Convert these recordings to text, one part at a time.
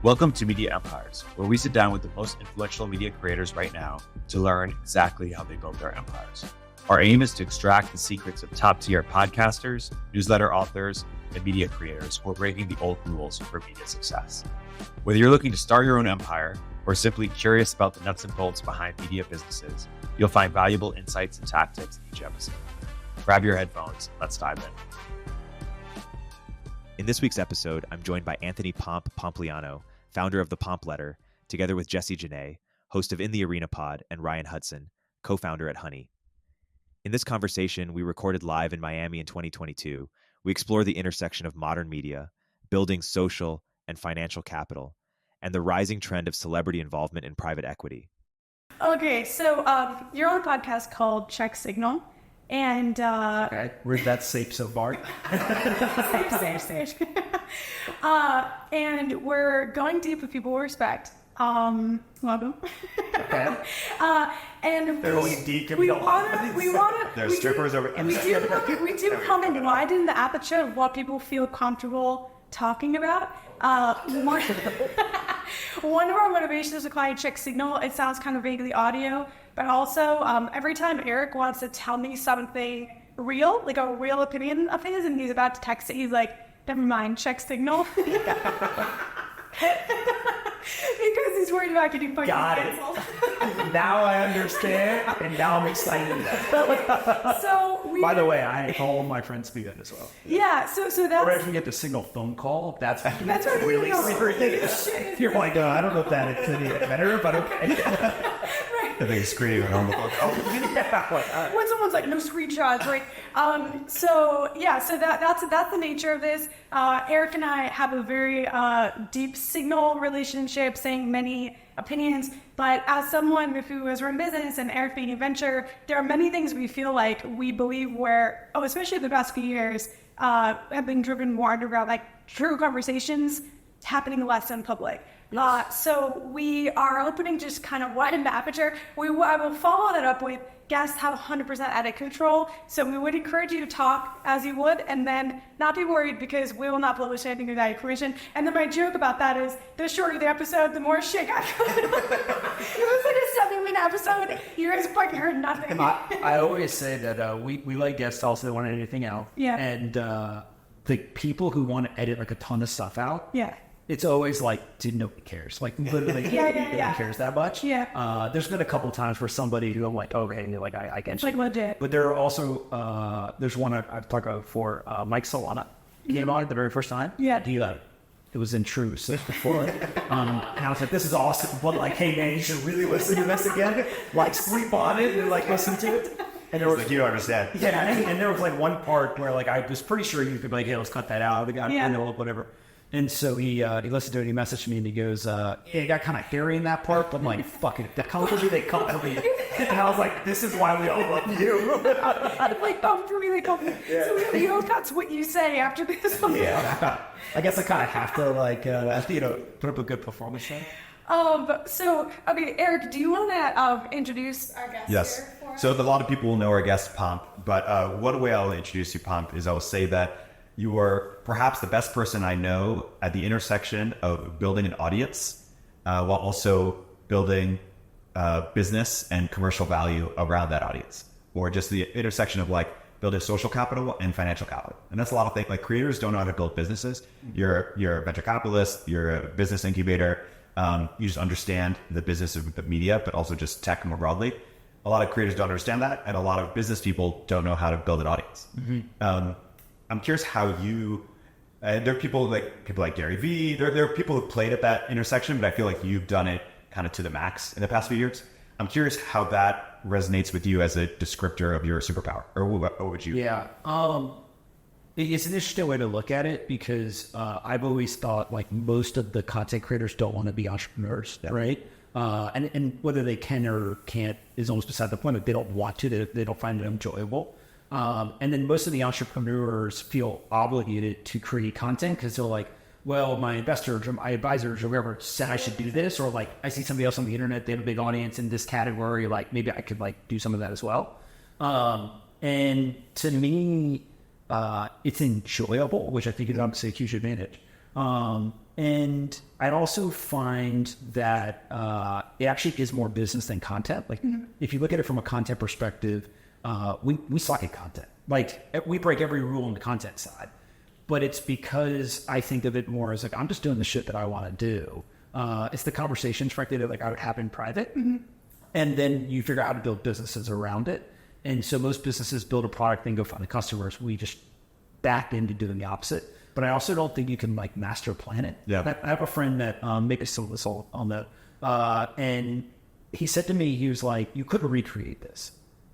Welcome to Media Empires, where we sit down with the most influential media creators right now to learn exactly how they built their empires. Our aim is to extract the secrets of top-tier podcasters, newsletter authors, and media creators who are breaking the old rules for media success. Whether you're looking to start your own empire or simply curious about the nuts and bolts behind media businesses, you'll find valuable insights and tactics in each episode. Grab your headphones, let's dive in. In this week's episode, I'm joined by Anthony Pompliano, founder of the Pomp Letter, together with Jesse Janae, host of In the Arena Pod, and Ryan Hudson, co-founder at Honey. In this conversation, we recorded live in Miami in 2022. We explore the intersection of modern media, building social and financial capital, and the rising trend of celebrity involvement in private equity. Okay, so you're on a podcast called Check Signal, and okay, where's that safe so far? safe. And we're going deep with people we respect. Welcome. Okay. And they're going deep. We want to. There's strippers over. We do come and widen the aperture of what people feel comfortable talking about. One of our motivations to client Check Signal, it sounds kind of vaguely audio, but also every time Erik wants to tell me something real, like a real opinion of his, and he's about to text it, he's like, never mind, Check Signal. Because he's worried about getting fucking canceled. Now I understand, and now I'm excited. By the way, all of my friends do that as well. Yeah, so that's... Or if you get the signal phone call, that's really serious. You're like, I don't know if that is any better, but okay. Right. I think it's screening on the phone call. When someone's like, no screenshots, right? So that's the nature of this. Erik and I have a very deep signal relationship, saying many opinions, but as someone who has run business and Erik being a venture, there are many things we feel like we believe especially the past few years, have been driven more underground, like true conversations happening less in public. So we are opening just kind of widen the aperture. I will follow that up with guests have 100% edit control. So we would encourage you to talk as you would, and then not be worried because we will not publish anything without your permission. And then my joke about that is the shorter the episode, the more shit I got. It was like a 7-minute episode. You guys fucking heard nothing. I always say that we like guests also that want to edit anything out. Yeah. And the people who want to edit like a ton of stuff out. Yeah. It's always like, dude, nobody cares. Like, literally, nobody cares that much. Yeah. There's been a couple times where somebody who I'm like, okay, like, I get you. Like, legit. But there are also, there's one I've talked about before, Mike Solana. He came on it the very first time. Yeah. It was in Truce before. And I was like, this is awesome. But like, hey, man, you should really listen to this again. Like, sleep on it and like, listen to it. And there was like, you don't understand. Yeah, and there was like one part where like, I was pretty sure you could be like, hey, let's cut that out. Whatever. And so he listened to it, he messaged me, and he goes, yeah, it got kind of hairy in that part, but I'm like, fuck it, the colors they come at me. And I was like, this is why we all love you. Like, really comfortable. Yeah. So we hope that's what you say after this one. Yeah. I guess I kind of have to, like, put up a good performance there. Okay, Erik, do you want to introduce our guest? Yes. Here for us? So a lot of people will know our guest, Pomp, but one way I'll introduce you, Pomp, is I'll say that you are perhaps the best person I know at the intersection of building an audience while also building business and commercial value around that audience, or just the intersection of like building social capital and financial capital. And that's a lot of things. Like, creators don't know how to build businesses. You're a venture capitalist, you're a business incubator. You just understand the business of the media, but also just tech more broadly. A lot of creators don't understand that, and a lot of business people don't know how to build an audience. Mm-hmm. I'm curious how you, there are people like Gary Vee, there are people who played at that intersection, but I feel like you've done it kind of to the max in the past few years. I'm curious how that resonates with you as a descriptor of your superpower, or what would you? Yeah, it's an interesting way to look at it, because I've always thought like most of the content creators don't want to be entrepreneurs, right? And whether they can or can't is almost beside the point. Like, they don't want to, they don't find it enjoyable. And then most of the entrepreneurs feel obligated to create content because they're like, well, my investors or my advisors or whoever said I should do this, or like I see somebody else on the internet, they have a big audience in this category, like maybe I could like do some of that as well. And to me, it's enjoyable, which I think is obviously a huge advantage. And I also find that it actually is more business than content. Like, if you look at it from a content perspective, we suck at content. Like, we break every rule on the content side. But it's because I think of it more as like, I'm just doing the shit that I want to do. It's the conversations, frankly, that like I would have in private. And then you figure out how to build businesses around it. And so most businesses build a product, then go find the customers. We just back into doing the opposite. But I also don't think you can like master plan it. Yeah. I have a friend that makes a whistle on that. And he said to me, he was like, you couldn't recreate this.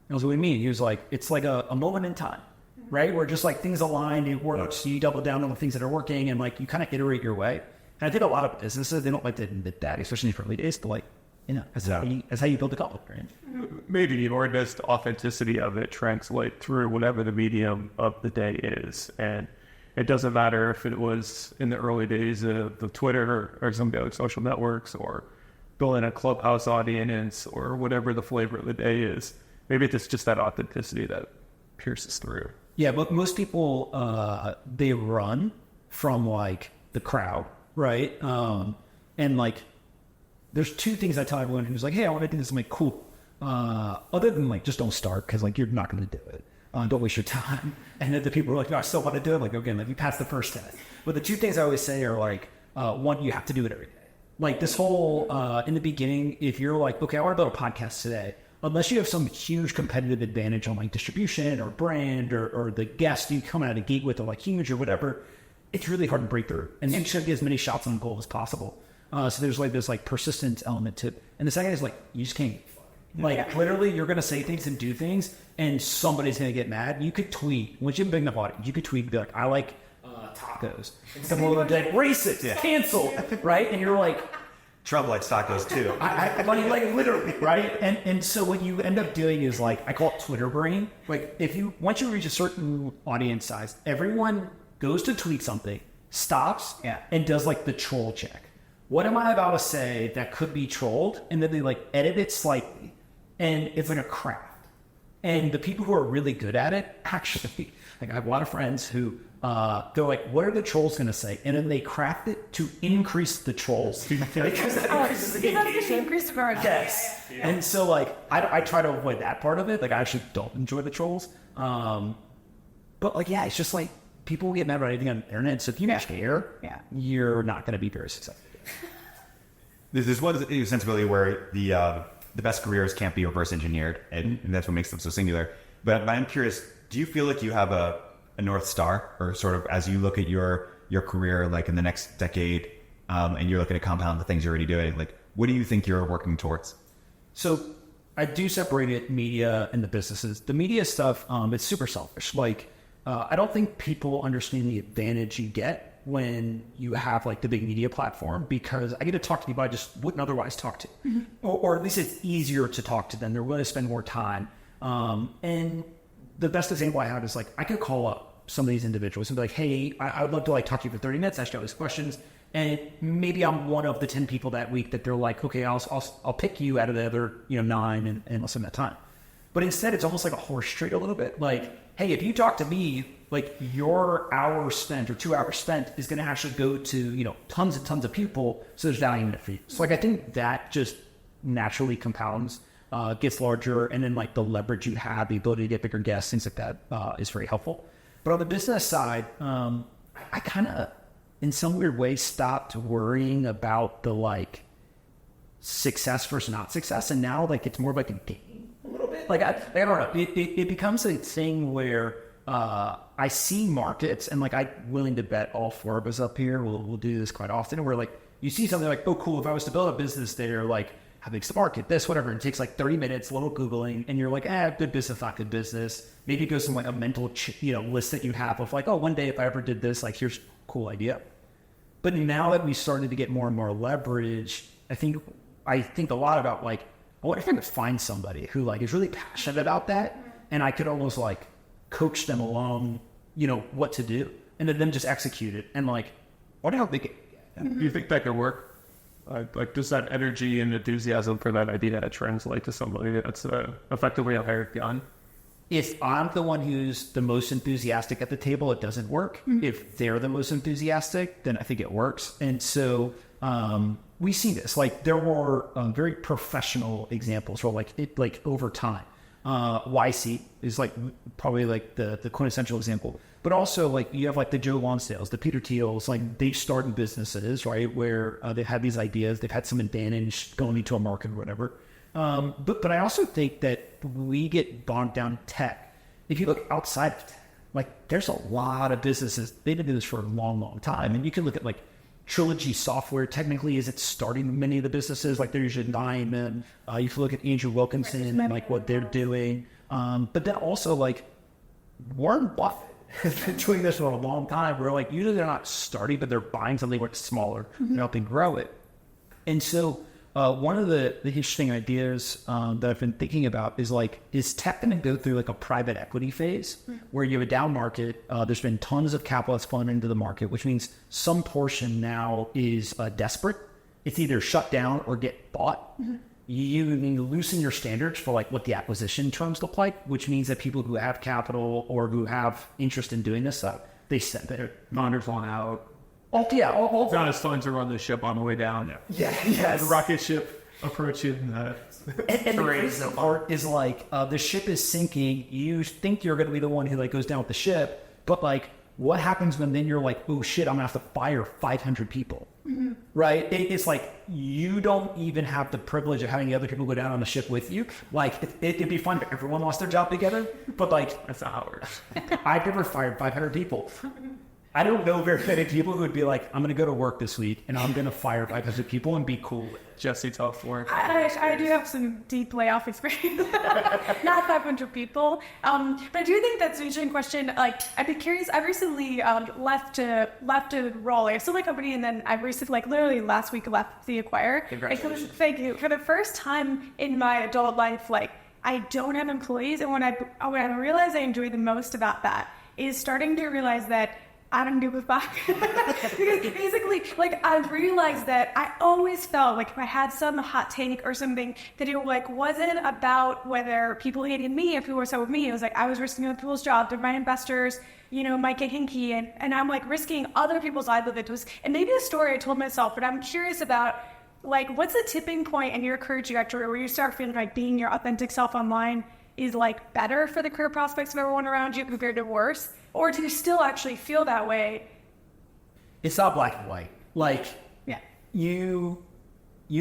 And I was like, what do you mean? He was like, it's like a moment in time, right? Where just like things align, it works. You double down on the things that are working and like you kind of iterate your way. And I think a lot of businesses, they don't like to admit that, especially in the early days, but like, that's how you build a company, right? Maybe, or does the authenticity of it translate through whatever the medium of the day is. And it doesn't matter if it was in the early days of the Twitter or some other social networks or building a Clubhouse audience or whatever the flavor of the day is. Maybe it's just that authenticity that pierces through. Yeah, but most people, they run from like the crowd, right? And like, there's two things I tell everyone who's like, hey, I want to do this. I'm like, cool. Other than like, just don't start because like, you're not going to do it. Don't waste your time. And then the people are like, no, I still want to do it. I'm like, okay, let me pass the first test. But the two things I always say are like, one, you have to do it every day. Like this whole, in the beginning, if you're like, okay, I want to build a podcast today, unless you have some huge competitive advantage on like distribution or brand or the guest you come out of the gate with are like huge or whatever, it's really hard to break through. And you should get as many shots on goal as possible. So there's like this like persistence element to it. And the second is like, you just can't like literally you're going to say things and do things and somebody's going to get mad. You could tweet, once you have a big enough audience, you could tweet and be like, I like tacos. And someone will be like, racist, cancel, right? And you're like, Trump likes tacos too. I like literally, right? And so what you end up doing is like, I call it Twitter brain. Like once you reach a certain audience size, everyone goes to tweet something, stops, and does like the troll check. What am I about to say that could be trolled? And then they like edit it slightly. And it's like a craft. And the people who are really good at it, actually, like I have a lot of friends who they're like, what are the trolls going to say? And then they craft it to increase the trolls. Because that increases the engagement. Yes. Yeah. And so like, I try to avoid that part of it. Like I actually don't enjoy the trolls. But like, yeah, it's just like people get mad about anything on the internet. So if you care, you're not going to be very successful. There's one sensibility where the best careers can't be reverse engineered, and that's what makes them so singular. But I'm curious, do you feel like you have a North Star, or sort of as you look at your career, like in the next decade, and you're looking to compound the things you're already doing, like what do you think you're working towards? So I do separate it, media and the businesses. The media stuff, it's super selfish. Like I don't think people understand the advantage you get when you have like the big media platform, because I get to talk to people I just wouldn't otherwise talk to, or at least it's easier to talk to them. They're willing to spend more time. And the best example I have is like, I could call up some of these individuals and be like, hey, I would love to like talk to you for 30 minutes, ask you all these questions. And maybe I'm one of the 10 people that week that they're like, okay, I'll pick you out of the other, 9 and I'll spend that time. But instead it's almost like a horse trade a little bit. Like, hey, if you talk to me, like your hour spent or 2 hours spent is going to actually go to, tons and tons of people. So there's value in it for you. So like, I think that just naturally compounds, gets larger. And then like the leverage you have, the ability to get bigger guests, things like that is very helpful. But on the business side, I kind of, in some weird way, stopped worrying about the like success versus not success. And now like, it's more of like a game a little bit. Like, I don't know. It becomes a thing where, I see markets and like I'm willing to bet all four of us up here. We'll do this quite often. Where like you see something like, oh cool, if I was to build a business there, like how big's the market, this, whatever. It takes like 30 minutes, a little Googling, and you're like, good business, not good business. Maybe it goes from like a mental, list that you have of like, oh, one day if I ever did this, like here's a cool idea. But now that we started to get more and more leverage, I think a lot about like, I wonder if I could find somebody who like is really passionate about that, and I could almost like coach them along, what to do, and then them just execute it. And like, what how big Do you think that could work? Like, does that energy and enthusiasm for that idea translate to somebody that's effectively a hired gun? if I'm the one who's the most enthusiastic at the table, it doesn't work. If they're the most enthusiastic, then I think it works. And so we see this. Like there were very professional examples where like over time, YC is like probably like the quintessential example. But also like you have like the Joe Lonsdales, the Peter Thiels, like they started businesses, right, where they had these ideas, they've had some advantage going into a market or whatever. But I also think that we get bogged down in tech. If you look outside of tech, like there's a lot of businesses, they've been doing this for a long, long time. And you can look at like Trilogy Software, technically is it starting many of the businesses, like they're usually 9 men. You can look at Andrew Wilkinson and like what they're doing. But then also like Warren Buffett has been doing this for a long time where like usually they're not starting, but they're buying something where it's smaller and helping grow it. And so one of the interesting ideas that I've been thinking about is like, is tech going to go through like a private equity phase where you have a down market? There's been tons of capital that's flown into the market, which means some portion now is desperate. It's either shut down or get bought. You need to loosen your standards for like what the acquisition terms look like, which means that people who have capital or who have interest in doing this, they send their monitors on out. All Honest funds are on the ship on the way down. Yes. The rocket ship approaching. And the crazy part is like the ship is sinking. You think you're going to be the one who like goes down with the ship, but like what happens when then you're like, oh shit, I'm gonna have to fire 500 people, right? It's like you don't even have the privilege of having the other people go down on the ship with you. Like it'd be fun if everyone lost their job together, but like That's not how it works. I've never fired 500 people. I don't know very many people who would be like, I'm going to go to work this week and I'm going to fire 500 people and be cool with it. Jesse, tough work. I do have some deep layoff experience, not 500 people. But I do think that's an interesting question. Like, I'd be curious. I recently left a role. I still my company, and then I recently, like literally last week, left the Acquire. Congratulations. Thank you. For the first time in my adult life, like I don't have employees, and when I realized I enjoy the most about that is starting to realize that I don't give a fuck. Because basically, like, I realized that I always felt like if I had some hot take or something, that it like wasn't about whether people hated me or people were so with me. It was like I was risking other people's jobs, or my investors, might get hinky, and I'm like risking other people's livelihoods. And maybe a story I told myself, but I'm curious about like what's the tipping point in your career trajectory where you start feeling like being your authentic self online is like better for the career prospects of everyone around you compared to worse? Or do you still actually feel that way? It's not black and white. Like, yeah, you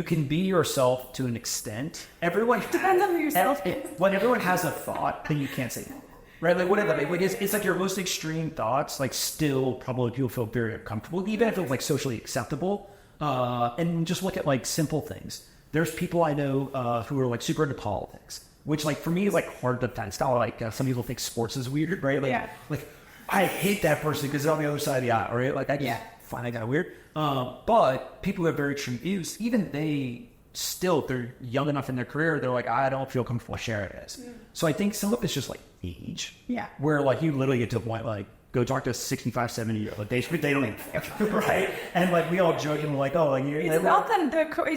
can be yourself to an extent. Everyone depends on who yourself is. When everyone has a thought, then you can't say that. Right? Like whatever. Like it's like your most extreme thoughts, like still probably people feel very uncomfortable, even if it's like socially acceptable. And just look at like simple things. There's people I know who are like super into politics, which like for me is like hard to defend. It's not like some people think sports is weird, right? Like I hate that person because they're on the other side of the aisle, right? Like I just find that kind of weird. But people who have very extreme views, even they still, if they're young enough in their career, they're like, I don't feel comfortable sharing this. So I think some of it's just like age. Yeah. Where like you literally get to a point like, go talk to a 65, 70-year-old. Like they don't even care, right? And like we all joke and like, oh, like it's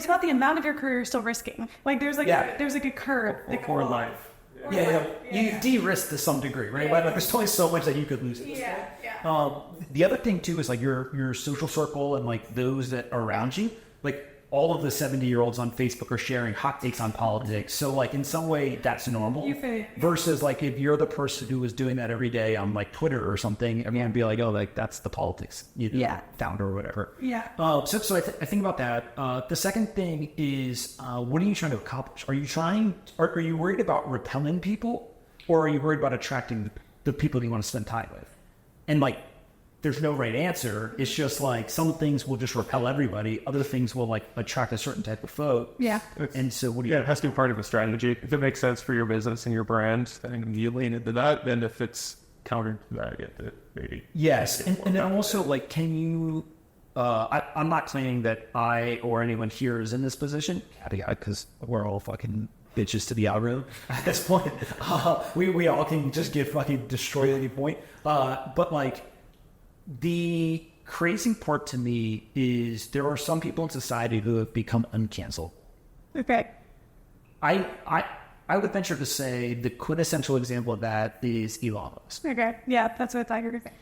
about the amount of your career you're still risking. Like there's like a curve. Core life. You de-risk to some degree, right? Like there's only so much that you could lose. The other thing too is like your social circle and like those that are around you, like all of the 70-year-olds on Facebook are sharing hot takes on politics. So like in some way that's normal. Versus like if you're the person who was doing that every day on like Twitter or something, everyone would be like, oh, like that's the politics, founder or whatever. So I think about that. The second thing is, what are you trying to accomplish? Are you worried about repelling people, or are you worried about attracting the people that you want to spend time with? And like, there's no right answer. It's just like some things will just repel everybody. Other things will like attract a certain type of folk. Yeah. And so what do you... it has to be part of a strategy. If it makes sense for your business and your brand, then you lean into that. Then if it's counter to that, I get it, maybe. Yes. And then also like, can you... I'm not claiming that I or anyone here is in this position. Because we're all fucking bitches to the algorithm at this point. We all can just get fucking destroyed at any point. But like... The crazy part to me is there are some people in society who have become uncanceled. Okay. I I would venture to say the quintessential example of that is Elon Musk. Okay. Yeah, that's what I thought you were going to say.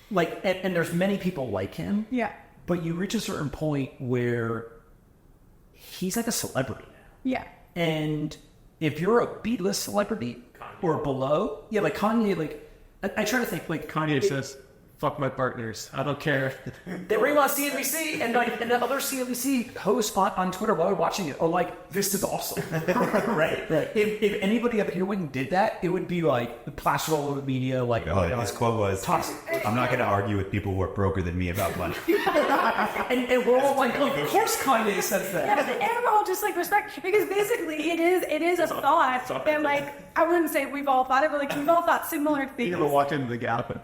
Like, and there's many people like him. Yeah. But you reach a certain point where he's like a celebrity. Yeah. And if you're a B-list celebrity or below, yeah, like Kanye, like, I try to think, like, Kanye says, fuck my partners. I don't care. They bring on CNBC and the other CNBC hosts on Twitter while we're watching it are like, this is awesome. Right. If anybody up here did that, it would be like the plaster all over the media. Like, His quote was, toxic. I'm not going to argue with people who are broker than me about money. and we're all like, of course Kanye says that. Yeah, and we're all just like respect, because basically it is a thought that, like, I wouldn't say we've all thought it, but like we've all thought similar things. You ever walk into the Gap and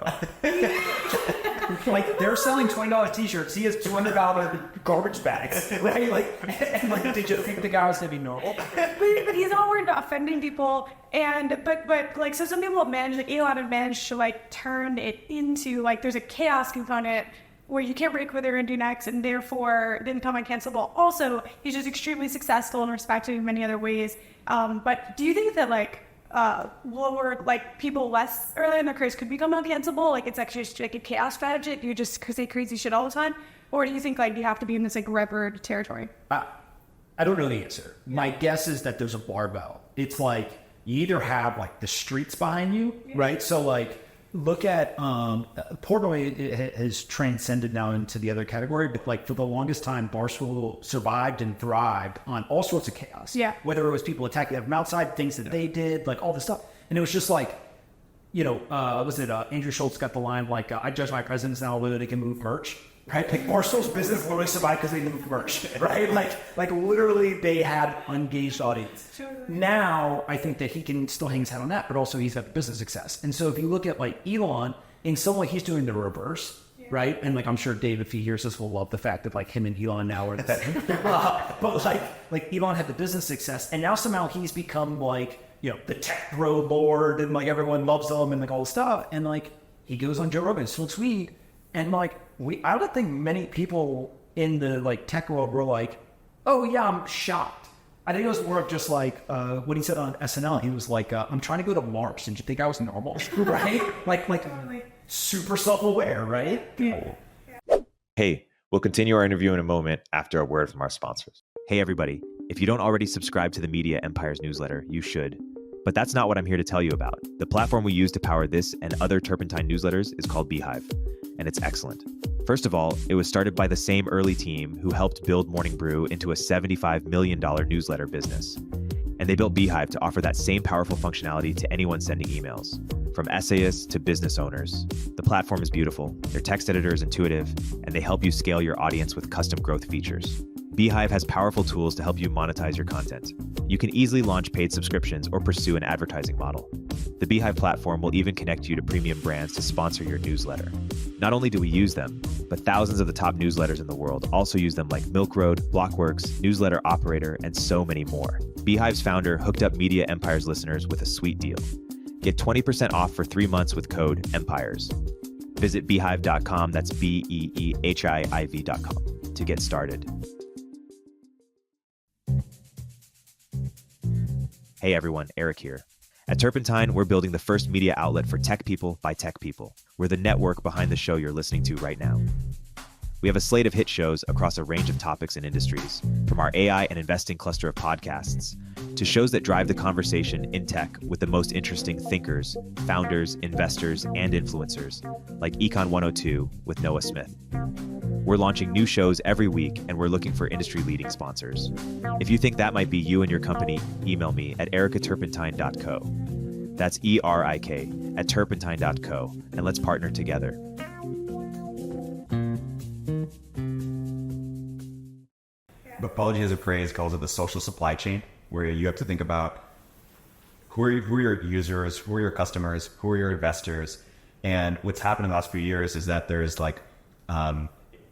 Like, they're selling $20 t-shirts. He has $200 garbage bags. Right? Like, did you think the guy was going to be normal? But he's all worried about offending people, but like, so some people have managed, like Elon have managed to like turn it into like there's a chaos component where you can't predict what they're going to do next, and therefore they become uncancelable. Also, he's just extremely successful and respected in many other ways. But do you think that like lower, like people less early in their careers could become uncancelable? Like it's actually just like a chaos strategy. You just say crazy shit all the time, or do you think like you have to be in this like revered territory? I don't know the answer. My guess is that there's a barbell. It's like you either have like the streets behind you, right? So like look at Portnoy has transcended now into the other category, but like for the longest time, Barstool survived and thrived on all sorts of chaos. Yeah. Whether it was people attacking them from outside, things that they did, like all this stuff. And it was just like, you know, Andrew Schultz got the line like, I judge my presidents now whether they can move merch. Right? Like Barstool's business literally survived because they moved merch, right? Like literally they had engaged audience. Now I think that he can still hang his hat on that, but also he's had business success. And so if you look at like Elon, in some way he's doing the reverse, right? And like I'm sure Dave, if he hears this, will love the fact that like him and Elon now are that. But like Elon had the business success, and now somehow he's become like, you know, the tech bro lord, and like everyone loves him and like all this stuff. And like he goes on Joe Rogan, smokes weed, and like I don't think many people in the like tech world were like, oh yeah, I'm shocked. I think it was more of just like what he said on SNL. He was like, I'm trying to go to Mars. Did you think I was normal? Right? like totally. Super self-aware, right? Yeah. Hey, we'll continue our interview in a moment after a word from our sponsors. Hey everybody, if you don't already subscribe to the Media Empires newsletter, you should. But that's not what I'm here to tell you about. The platform we use to power this and other Turpentine newsletters is called Beehiiv, and it's excellent. First of all, it was started by the same early team who helped build Morning Brew into a $75 million newsletter business. And they built Beehiiv to offer that same powerful functionality to anyone sending emails, from essayists to business owners. The platform is beautiful, their text editor is intuitive, and they help you scale your audience with custom growth features. Beehiiv has powerful tools to help you monetize your content. You can easily launch paid subscriptions or pursue an advertising model. The Beehiiv platform will even connect you to premium brands to sponsor your newsletter. Not only do we use them, but thousands of the top newsletters in the world also use them, like Milk Road, Blockworks, Newsletter Operator, and so many more. Beehiiv's founder hooked up Media Empires listeners with a sweet deal. Get 20% off for 3 months with code EMPIRES. Visit beehiiv.com, that's BEEHIIV.com, to get started. Hey everyone, Erik here. At Turpentine, we're building the first media outlet for tech people by tech people. We're the network behind the show you're listening to right now. We have a slate of hit shows across a range of topics and industries, from our AI and investing cluster of podcasts to shows that drive the conversation in tech with the most interesting thinkers, founders, investors, and influencers, like Econ 102 with Noah Smith. We're launching new shows every week, and we're looking for industry-leading sponsors. If you think that might be you and your company, email me at erik@turpentine.co. That's ERIK at turpentine.co, and let's partner together. Apology as a Praise calls it the social supply chain, where you have to think about who are your users, who are your customers, who are your investors. And what's happened in the last few years is that there's like,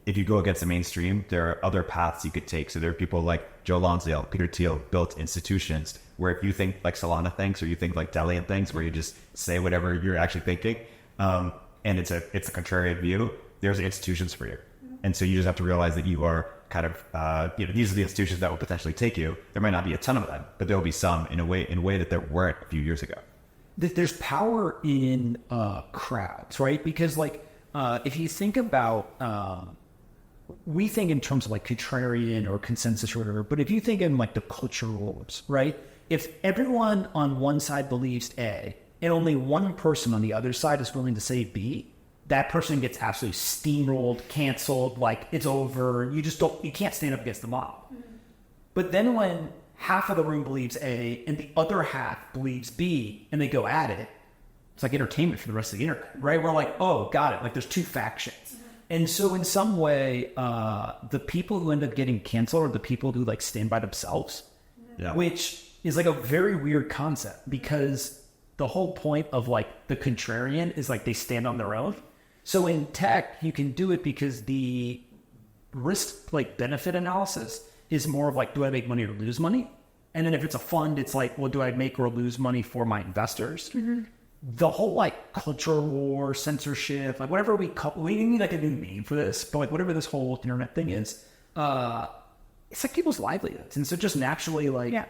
if you go against the mainstream, there are other paths you could take. So there are people like Joe Lonsdale, Peter Thiel built institutions where if you think like Solana thinks, or you think like Delian thinks, where you just say whatever you're actually thinking, and it's a contrarian view, there's institutions for you. And so you just have to realize that you are kind of, these are the institutions that will potentially take you. There might not be a ton of them, but there will be some in a way that there weren't a few years ago. There's power in crowds, right? Because if you think about, we think in terms of like contrarian or consensus or whatever, but if you think in like the cultural wars, right? If everyone on one side believes A and only one person on the other side is willing to say B, that person gets absolutely steamrolled, canceled, like it's over. You can't stand up against the mob. Mm-hmm. But then when half of the room believes A and the other half believes B and they go at it, it's like entertainment for the rest of the internet, right? We're like, oh, got it. Like there's two factions. Mm-hmm. And so in some way, the people who end up getting canceled are the people who like stand by themselves, which is like a very weird concept because the whole point of like the contrarian is like they stand on their own. So in tech, you can do it because the risk like benefit analysis is more of like, do I make money or lose money? And then if it's a fund, it's like, well, do I make or lose money for my investors? Mm-hmm. The whole like culture war, censorship, like whatever we need like a new name for this, but like whatever this whole internet thing is, it's like people's livelihoods. And so just naturally like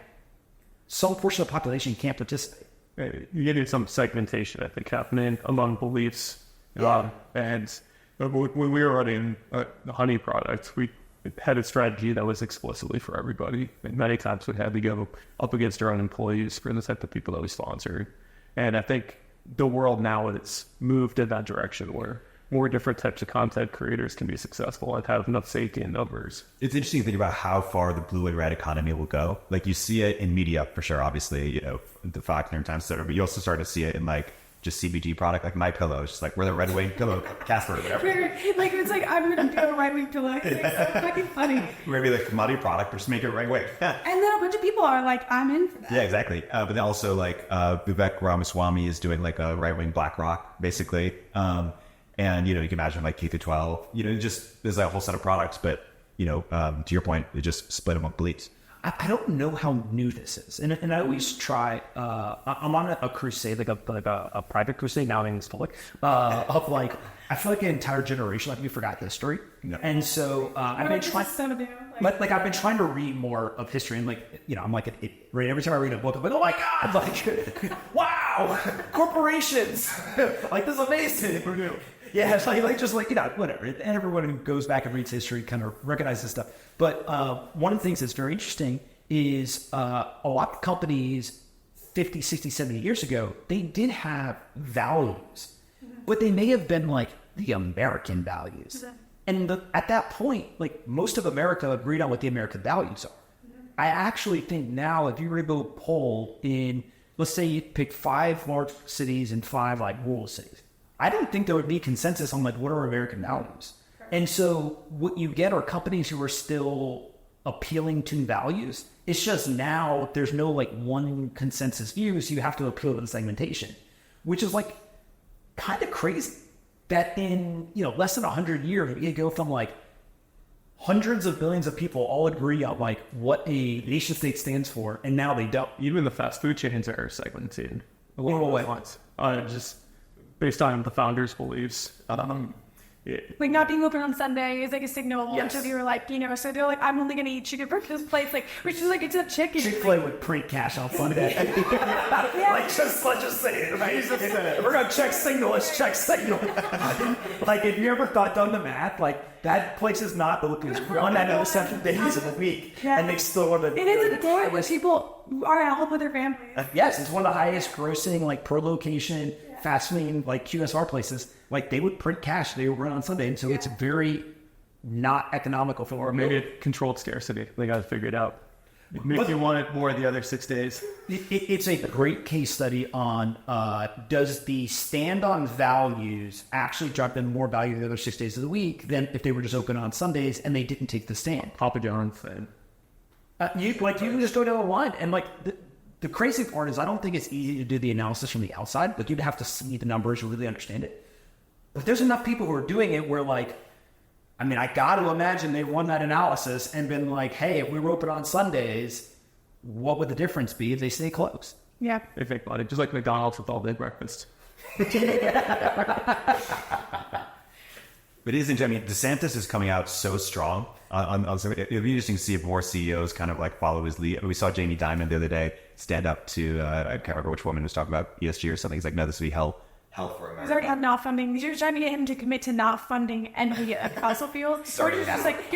some portion of the population can't participate. You get some segmentation, I think, happening among beliefs. And when we were running the honey product, we had a strategy that was explicitly for everybody. And many times we had to go up against our own employees for the type of people that we sponsored. And I think the world now has moved in that direction where more different types of content creators can be successful and have enough safety in numbers. It's interesting to think about how far the blue and red economy will go. Like you see it in media for sure, obviously, the Fox, New York Times, etc. But you also start to see it in like just CBD product, like My Pillow, just like we're the Red Wing pillow, Casper, or whatever. Like it's like I'm gonna do a right wing pillow. It's like so fucking funny. Maybe like commodity product, or just make it right wing. And then a bunch of people are like, I'm in for that. Yeah, exactly. But then also like Vivek Ramaswamy is doing like a right wing BlackRock, basically. And you can imagine like K through 12. Just there's a whole set of products, but to your point, they just split them up beliefs. I don't know how new this is, and I always try. I'm on a crusade, like a private crusade now in public. Of like, I feel like an entire generation like we forgot history, and so I've been trying. Like I've been trying to read more of history, and like I'm like right every time I read a book, I'm like, oh my god, like wow, corporations, like this is amazing. Yeah, it's like just like whatever. And everyone who goes back and reads history kind of recognizes this stuff. But one of the things that's very interesting is a lot of companies 50, 60, 70 years ago, they did have values, but they may have been like the American values. And at that point, like most of America agreed on what the American values are. I actually think now, if you were to go poll in, let's say you pick 5 large cities and 5 like rural cities, I don't think there would be consensus on like what are American values. And so what you get are companies who are still appealing to values. It's just now there's no like one consensus view, so you have to appeal to the segmentation, which is like kind of crazy that in less than 100 years you go from like hundreds of billions of people all agree on like what a nation state stands for, and now they don't. Even the fast food chains are segmented a little bit once. Just based on the founders' beliefs. Like not being open on Sunday is like a signal until you're like, so they're like, I'm only going to eat chicken from this place, like, which is like, it's a chicken. Chick-fil-A would print cash on Sunday. Like, let's just say it, right? We're going to check signal, let's check signal. Like, have you ever done the math? Like, that place is not open on that other 7 days of the week, and they still want to. It is a day where people are at home with their families. Yes, it's one of the highest grossing, like, per location, fast food, like QSR places. Like they would print cash, they would run on Sunday, and so it's very not economical for. Or maybe it controlled scarcity. They got to figure it out. If you wanted more the other 6 days. It's a great case study on does the stand on values actually drop in more value the other 6 days of the week than if they were just open on Sundays and they didn't take the stand. Papa John's said. You can just go down the line and like. The crazy part is I don't think it's easy to do the analysis from the outside. Like you'd have to see the numbers to really understand it. But there's enough people who are doing it where like, I got to imagine they won that analysis and been like, hey, if we were open on Sundays, what would the difference be if they stay closed? Yeah. They think about it, just like McDonald's with all day breakfast. There's But it isn't. I mean, DeSantis is coming out so strong. So it'd be interesting to see if more CEOs kind of like follow his lead. We saw Jamie Dimon the other day stand up to I can't remember which woman was talking about ESG or something. He's like, no, this would be hell for America. He's already had not funding. You're trying to get him to commit to not funding any fossil fuel. Or you're just like,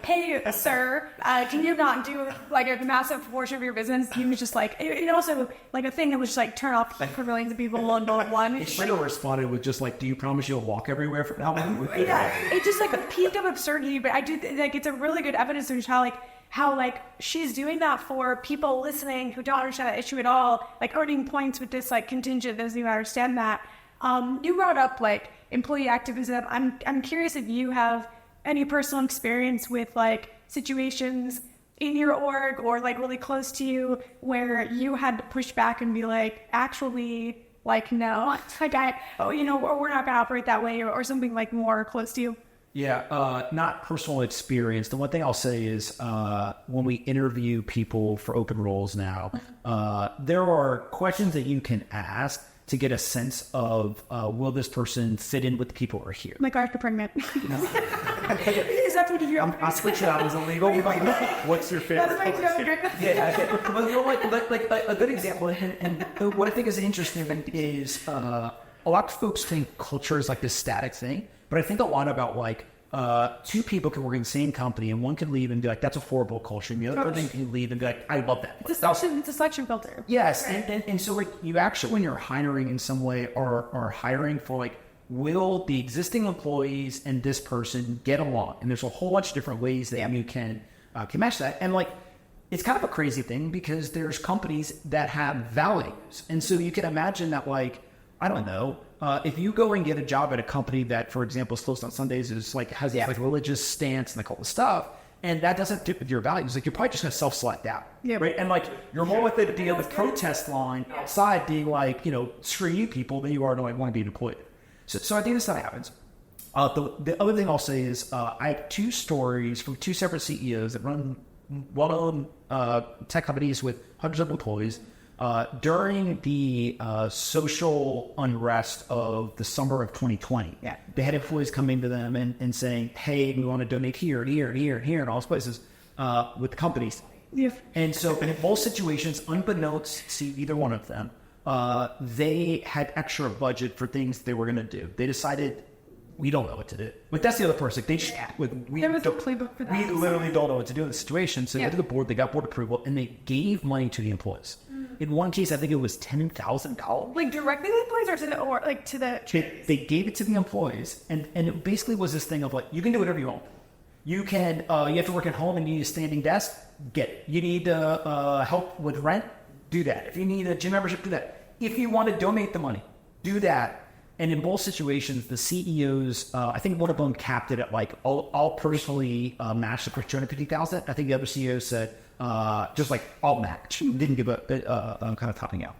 hey, sir, can you not do like a massive portion of your business? He was just like, it also like a thing that was just like turn off for millions of people one by one. Schindler responded with just like, do you promise you'll walk everywhere from now on? Yeah, it's just like a peak of absurdity, but I do like it's a really good evidence of how she's doing that for people listening who don't understand that issue at all, like earning points with this like contingent doesn't even understand that. You brought up like employee activism. I'm curious if you have any personal experience with like situations in your org or like really close to you where you had to push back and be like, actually, like no, like we're not gonna operate that way or something like more close to you. Yeah, not personal experience. The one thing I'll say is when we interview people for open roles now, there are questions that you can ask to get a sense of will this person fit in with the people who are here. Like, after pregnant. No. Is that what you I'll switch it out as illegal. What's your favorite? That's my joke. Yeah, like a good example, and what I think is interesting is a lot of folks think culture is like this static thing. But I think a lot about like two people can work in the same company and one can leave and be like, that's a horrible culture. And the other person can leave and be like, I love that. It's a selection filter. Yes. And so like you actually, when you're hiring in some way are hiring for like, will the existing employees and this person get along? And there's a whole bunch of different ways that you can match that. And like, it's kind of a crazy thing because there's companies that have values. And so you can imagine that like, I don't know, if you go and get a job at a company that, for example, is closed on Sundays, is like has this like religious stance and like all this stuff, and that doesn't fit with your values, like you're probably just gonna self-select out, right? And like you're more with the protest line outside, being like, screw you people, than you are to like want to be an employee. So I think this stuff happens. The other thing I'll say is I have two stories from two separate CEOs that run well-known tech companies with hundreds of employees. During the social unrest of the summer of 2020, they had employees coming to them and saying, hey, we want to donate here and here and here and here and all those places with the companies. Yeah. And so in both situations, unbeknownst to either one of them, they had extra budget for things they were going to do. They decided, we don't know what to do. But that's the other person. They just there was a playbook for that. We literally don't know what to do in the situation. So they went to the board, they got board approval, and they gave money to the employees. In one case, I think it was $10,000. Like directly to the employees or to the They gave it to the employees, and it basically was this thing of like, you can do whatever you want. You can, you have to work at home and you need a standing desk, get it. You need help with rent, do that. If you need a gym membership, do that. If you want to donate the money, do that. And in both situations, the CEOs, I think one of them capped it at like, I'll personally match the first $250,000. I think the other CEO said, just like I'll match. Didn't give a kind of topping out.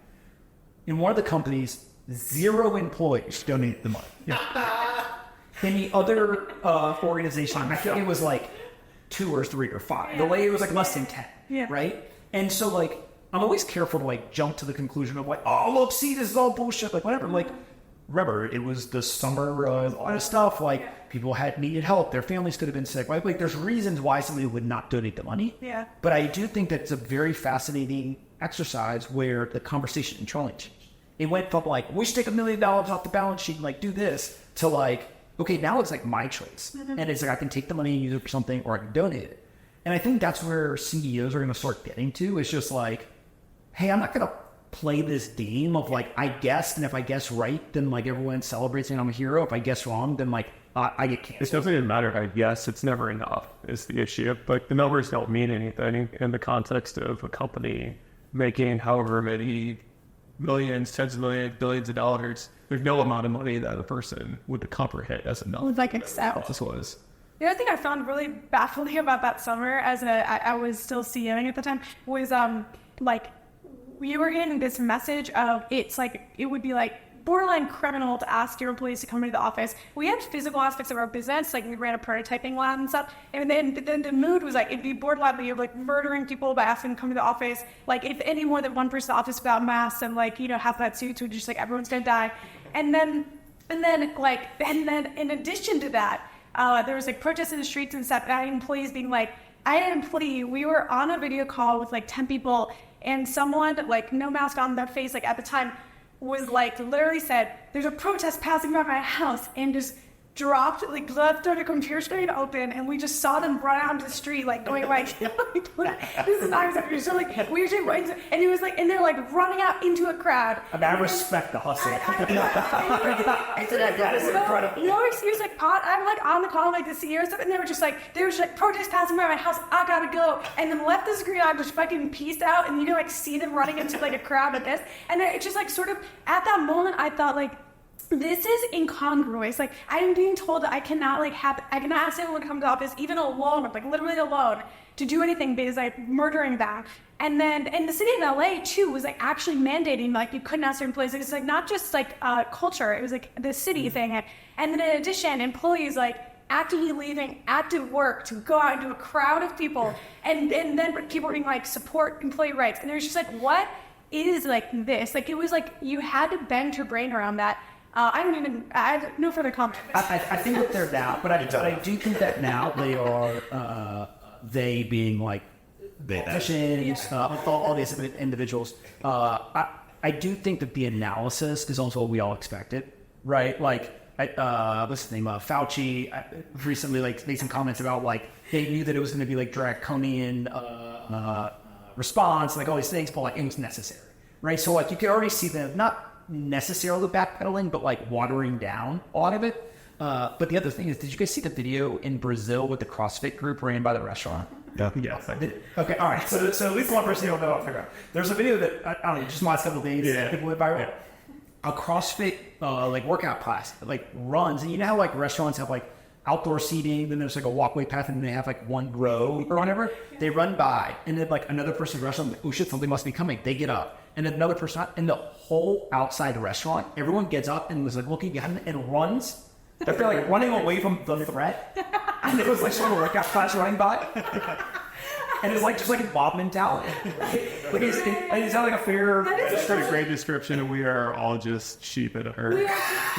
In one of the companies, 0 employees donated the money. In the other organization, I think it was like 2 or 3 or 5. The lady was like less than 10, right? And so like, I'm always careful to like jump to the conclusion of like, oh, look, see, this is all bullshit, like whatever. Like, remember, it was the summer, a lot of stuff, like people needed help, their families could have been sick, right? Like there's reasons why somebody would not donate the money. Yeah. But I do think that it's a very fascinating exercise where the conversation internally changed. It went from like, we should take $1 million off the balance sheet and like do this, to like, okay, now it's like my choice. Mm-hmm. And it's like, I can take the money and use it for something, or I can donate it. And I think that's where CEOs are going to start getting to. It's just like, hey, I'm not going to play this game of like, I guessed, and if I guess right, then like everyone celebrates and I'm a hero. If I guess wrong, then like I get canceled. It doesn't even matter if I guess, it's never enough is the issue. But the numbers don't mean anything in the context of a company making however many millions, tens of millions, billions of dollars. There's no amount of money that a person would comprehend as enough. It was like Excel. This was. The other thing I found really baffling about that summer, I was still CEOing at the time, was like, we were getting this message of it's like, it would be like borderline criminal to ask your employees to come into the office. We had physical aspects of our business, like we ran a prototyping lab and stuff. And then the mood was like, it'd be borderline, you're like murdering people by asking them to come to the office. Like if any more than one person in the office without masks and like, half that suits, we're just like, everyone's gonna die. And then And then in addition to that, there was like protests in the streets and stuff. And I had employees being like, I had an employee, we were on a video call with like 10 people, and someone like no mask on their face, like at the time, was like literally said, there's a protest passing by my house, and just dropped, like left their computer screen open, and we just saw them run out into the street, like going like, this is not exactly, so like we were just, and it was like, and they're like running out into a crowd. I mean, I respect the hustle. No excuse, like I'm like on the call like the CEO and stuff, and they were just like protest passing by my house, I gotta go, and then left the screen on, just fucking peaced out, and you can like see them running into like a crowd like this, and then it just like sort of at that moment I thought like, this is incongruous. Like, I am being told that I cannot ask anyone to come to the office, even alone, like literally alone, to do anything because I'm murdering them. And then in the city of LA too was like actually mandating like you couldn't ask certain employees. It's like not just like culture. It was like the city thing. And then in addition, employees like actively leaving active work to go out into a crowd of people, and then people being like support employee rights. And there's just like, what is like this? Like it was like you had to bend your brain around that. I have no further comment. I think that they're now, but I do think that now they are, they being like, politicians, all these individuals. I do think that the analysis is also what we all expected, right? Like, what's his name? Fauci recently like made some comments about like, they knew that it was going to be like draconian response, like all these things, but like it was necessary, right? So like you could already see them not necessarily backpedaling, but like watering down a lot of it. But the other thing is, did you guys see the video in Brazil with the CrossFit group ran by the restaurant? Yeah. Yes, I did. Okay, all right. So at least one person you'll know. I'll figure out. There's a video that I don't know, just the last couple of days, people went viral. A CrossFit like workout class that like runs, and you know how like restaurants have like outdoor seating, then there's like a walkway path, and they have like one row or whatever. They run by, and then like another person in the restaurant, like, oh shit, something must be coming. They get up, and then another person, and the whole outside restaurant, everyone gets up and was like looking behind them and runs. They're like running away from the threat, and it was like sort of a workout class running by. And it's like just like a Bob mentality. Like it's not like a fair. It's a great description, and we are all just sheep at a herd,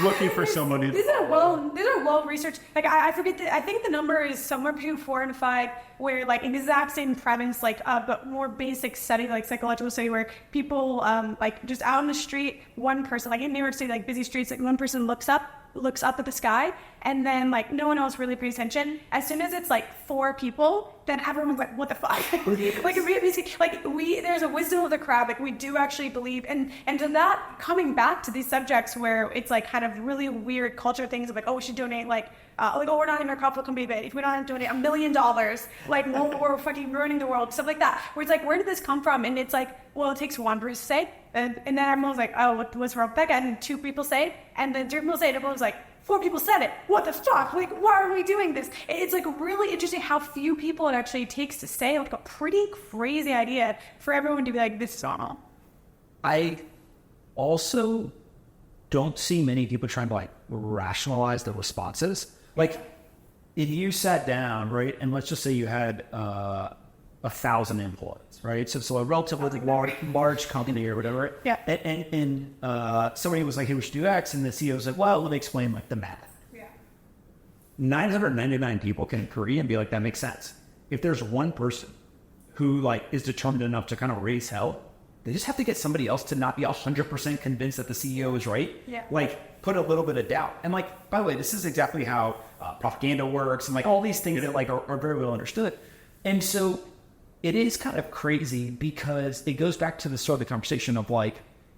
looking for somebody. These are well researched. Like I forget. I think the number is somewhere between 4 and 5, where like exact same premise, like but more basic study, like psychological study, where people like just out on the street, one person, like in New York City, like busy streets, like one person looks up at the sky, and then like no one else really pays attention. As soon as it's like 4 people, then everyone's like, what the fuck? There's a wisdom of the crowd. Like we do actually believe, and to that, coming back to these subjects where it's like kind of really weird culture things of like, oh, we should donate like oh, we're not even a profitable company, but if we don't donate $1 million, like we're fucking ruining the world, stuff like that. Where it's like, where did this come from? And it's like, well, it takes one person to say, and then everyone's like, oh, what's wrong with Becca? And 2 people say it, and then 3 people say it, everyone's like, 4 people said it. What the fuck? Like, why are we doing this? It's like really interesting how few people it actually takes to say like a pretty crazy idea for everyone to be like, this is awful. I also don't see many people trying to like rationalize the responses. Like, if you sat down, right, and let's just say you had 1,000 employees, right? So a relatively large company or whatever. Yeah. And somebody was like, hey, we should do X, and the CEO was like, well, let me explain like the math. Yeah. 999 people can agree and be like, that makes sense. If there's one person who like is determined enough to kind of raise hell, they just have to get somebody else to not be 100% convinced that the CEO is right. Yeah. Like, put a little bit of doubt. And like, by the way, this is exactly how propaganda works, and like all these things that like are very well understood. And so it is kind of crazy because it goes back to the start of the conversation of like,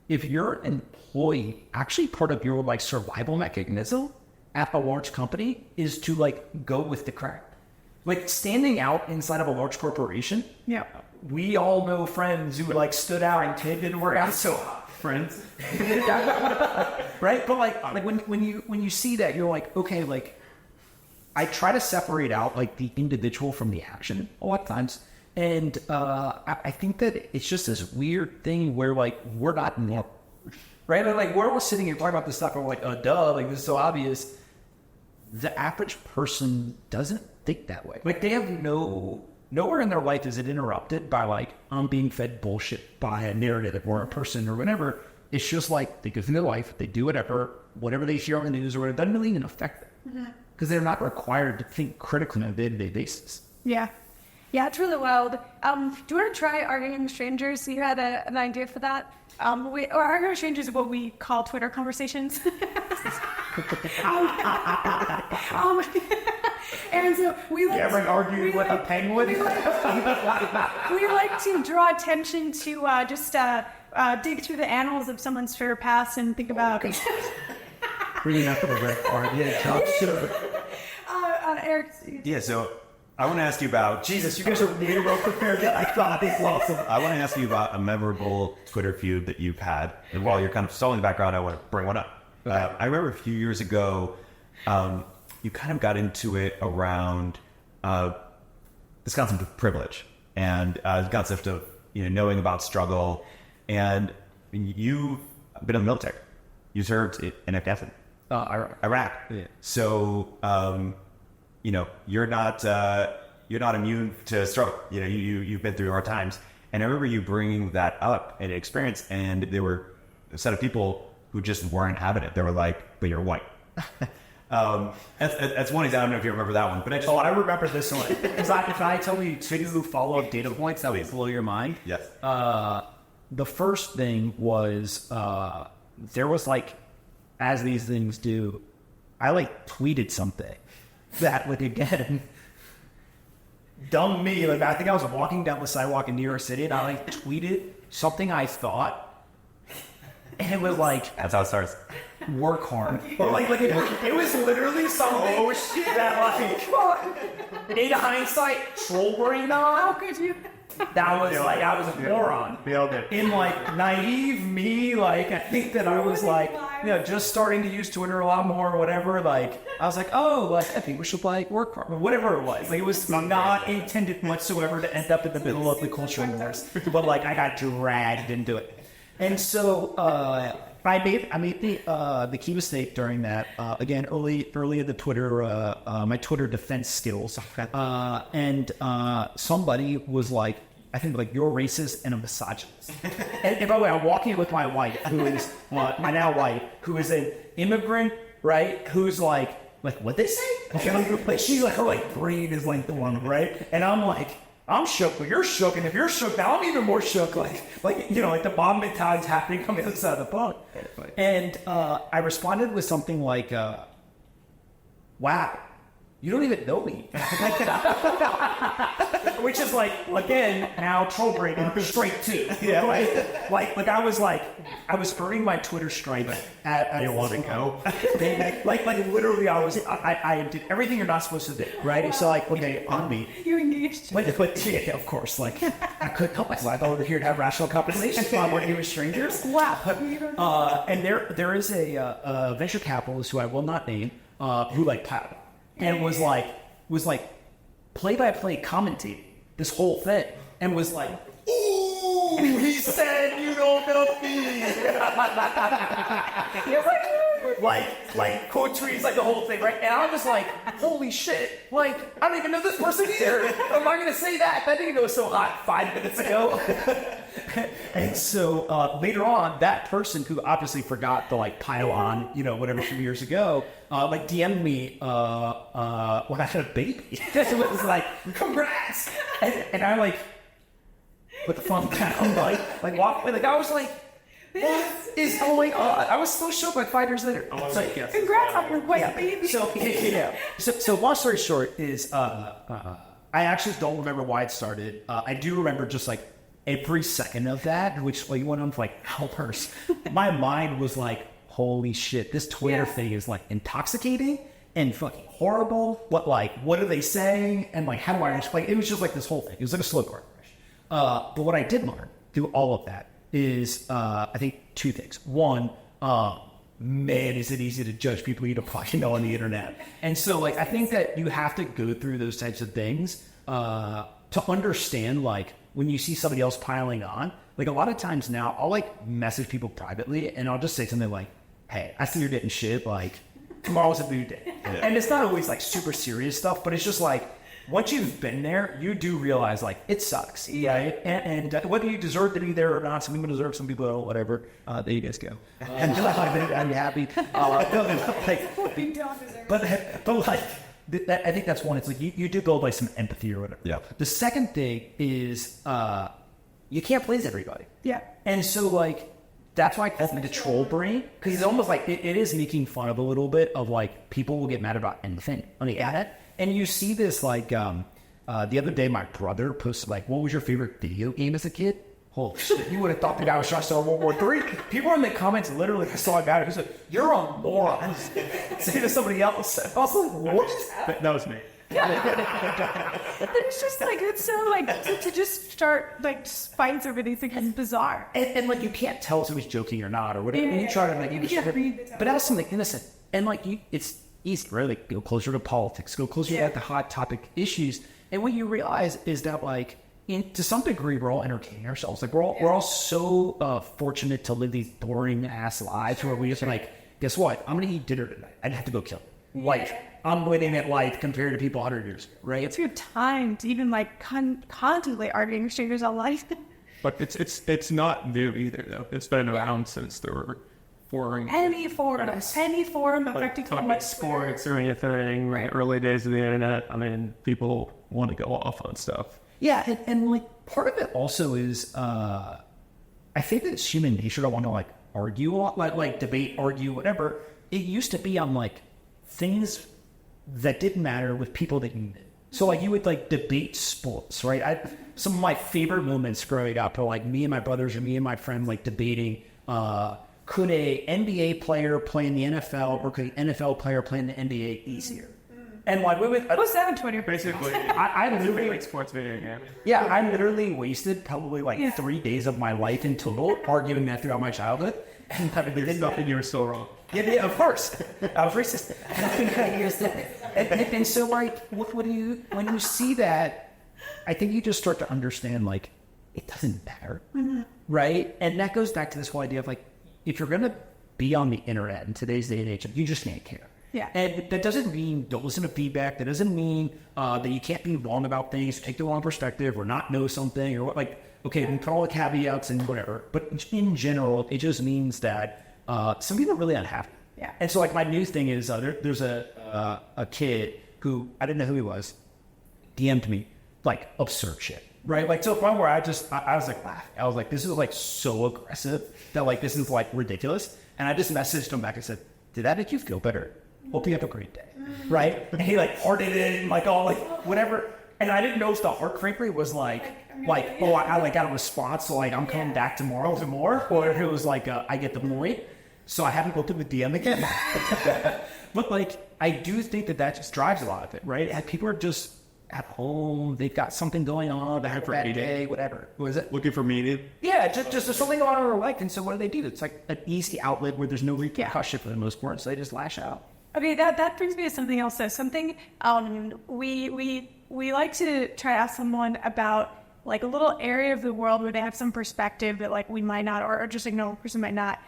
if you're an employee, actually part of your like survival mechanism at a large company is to like go with the crowd. Like standing out inside of a large corporation. Yeah. We all know friends who like stood out and didn't work out so friends. Right? But like when you see that, you're like, okay, like I try to separate out like the individual from the action a lot of times. And I think that it's just this weird thing where like we're not normal. Right? Like we're all sitting here talking about this stuff and we're like, duh, like this is so obvious. The average person doesn't think that way. Like they have nowhere in their life is it interrupted by like, I'm being fed bullshit by a narrative or a person or whatever. It's just like they go through their life, they do whatever, whatever they hear on the news or whatever, doesn't really even affect them because they're not required to think critically on a day-to-day basis. Yeah. Yeah, it's really wild. Do you want to try arguing with strangers? You had an idea for that? Arguing with strangers is what we call Twitter conversations. And so we like argued with a penguin? We like to draw attention to just dig through the annals of someone's fair past and think about... Really not for the red card. Yeah, sure. Erik... Yeah, so I want to ask you about... Jesus, you guys are really well prepared. I thought it's awesome. I want to ask you about a memorable Twitter feud that you've had. And while you're kind of stalling the background, I want to bring one up. I remember a few years ago, you kind of got into it around this concept of privilege and the concept of knowing about struggle. And you've been in the military. You served in Afghanistan. Iraq. Yeah. So you're not immune to struggle. You've been through hard times. And I remember you bringing that up and experience, and there were a set of people who just weren't having it. They were like, "But you're white." That's one example. I don't know if you remember that one, but I remember this one. If I tell you two follow-up data points, that would blow your mind. Yes. The first thing was there was as these things do, I tweeted something that again, dumb me. I think I was walking down the sidewalk in New York City and I tweeted something I thought. And it was that's how it starts. Work hard. It was literally something that in hindsight, troll brain on. How could you? That was I was a moron. In naive me, I think that I was just starting to use Twitter a lot more or whatever. I was I think we should work hard. Whatever it was. It was not intended whatsoever to end up in the middle of the cultural wars. But I got dragged into it. And so I made the key mistake during that. Again, early in the Twitter, my Twitter defense skills, and somebody was I think you're racist and a misogynist. and by the way, I'm walking with my wife, who is my now wife, who is an immigrant, right? Who's what they say? She's her brain is the one, right? And I'm shook, but you're shook, and if you're shook, now I'm even more shook. The bomb mentality happening coming outside the phone. And I responded with something wow, you don't even know me. Which is again, now troll brain straight to. Yeah, I was earning my Twitter stripe at You want to go? Literally, I did everything you're not supposed to do, right? So okay, on me. You engaged. But yeah, of course, I couldn't help myself. I was here to have rational conversations while working with strangers. Wow. And there is a venture capitalist who I will not name, who piled and was play-by-play commentating this whole thing, and was ooh, he said you don't know me. Quote tweets, the whole thing, right? And I was holy shit, I don't even know this person either. Am I going to say that? That didn't go so hot 5 minutes ago. And so later on, that person who obviously forgot to pile on, whatever from years ago, DM'd me when I had a baby. It was congrats. And I put the phone down, walk away. I was what is going on? I was so shocked 5 years later. Congrats on your white baby. So, yeah. So long story short is, I actually don't remember why it started. I do remember just every second of that, which you went on for hours. My mind was holy shit, this Twitter thing is intoxicating and fucking horrible. What are they saying? And how do I explain? It was just this whole thing. It was a slow car crash. But what I did learn through all of that is, I think, two things. One, man, is it easy to judge people you don't know on the internet. And so, I think that you have to go through those types of things to understand, when you see somebody else piling on. A lot of times now, I'll, message people privately, and I'll just say something hey, I see you're getting shit, tomorrow's a new day. Yeah. And it's not always, super serious stuff, but it's just once you've been there, you do realize like it sucks, right? And whether you deserve to be there or not, some people deserve, some people don't, whatever. There you guys go. And I'm happy. But like, I think that's one. It's like you do build like some empathy or whatever. Yeah. The second thing is you can't please everybody. Yeah. And so like that's why I call it the troll brain, because it's almost like it is making fun of a little bit of like people will get mad about anything on the internet. And you see this like the other day my brother posted like, what was your favorite video game as a kid? Holy shit, you would have thought that I was trying to sell World War III. People in the comments literally saw about it. He said, you're a moron. Say to somebody else. I was like, what? That was me. It's just like, it's so like, to just start like fights over these things is bizarre. And like, you can't tell if somebody's joking or not or whatever. Yeah. And you try to like, You can't read the but that's something innocent. And like, it's easy, right? Like, go closer to politics, go closer to like, the hot topic issues. And what you realize is that like, to some degree, we're all entertaining ourselves. Like we're all so fortunate to live these boring ass lives where we just like, guess what? I'm gonna eat dinner tonight. I'd have to go kill life. I'm winning at life compared to people 100 years ago, right? It's your time to even like contemplate arguing exchanges on life. But it's not new either though. It's been around since there were foreign Any form affecting like sports or anything. Right. Early days of the internet. I mean, people want to go off on stuff. Yeah, and like part of it also is, I think that it's human nature to want to like argue a lot, like debate, argue, whatever. It used to be on like things that didn't matter with people that you knew. So like you would like debate sports, right? Some of my favorite moments growing up are like me and my brothers or me and my friend like debating, could a NBA player play in the NFL or could an NFL player play in the NBA easier? And like we would, what's that on Twitter? Basically, I literally like sports video game. Yeah, I literally wasted probably like 3 days of my life in total arguing that throughout my childhood. And There's nothing you were still wrong. yeah, of course. I was racist. And so like, when you see that, I think you just start to understand like, it doesn't matter, right? And that goes back to this whole idea of like, if you're going to be on the internet in today's day and age, you just can't care. Yeah. And that doesn't mean don't listen to feedback. That doesn't mean that you can't be wrong about things, take the wrong perspective, or not know something, or what. Like, okay, we put all the caveats and whatever. But in general, it just means that some people are really unhappy. Yeah. And so, like, my new thing is there's a kid who I didn't know who he was, DM'd me like absurd shit. Right, like to the point where I was like laughing. I was like, this is like so aggressive that like this is like ridiculous. And I just messaged him back and said, did that make you feel better? Hope you have a great day. Right? And he like hearted it and like all like whatever. And I didn't know if the heart frankly was like oh I like got a response, so like I'm coming back tomorrow for more, or if it was like I get the point. So I haven't looked at the DM again. But like I do think that just drives a lot of it, right? And people are just at home, they've got something going on, they have a bad day, whatever. What is it? Looking for meaning? Yeah, just there's something going on in their life, and so what do? It's like an easy outlet where there's no repercussion for the most part, so they just lash out. Okay, that brings me to something else. So something we like to try to ask someone about like a little area of the world where they have some perspective that like we might not, or just like no person might not.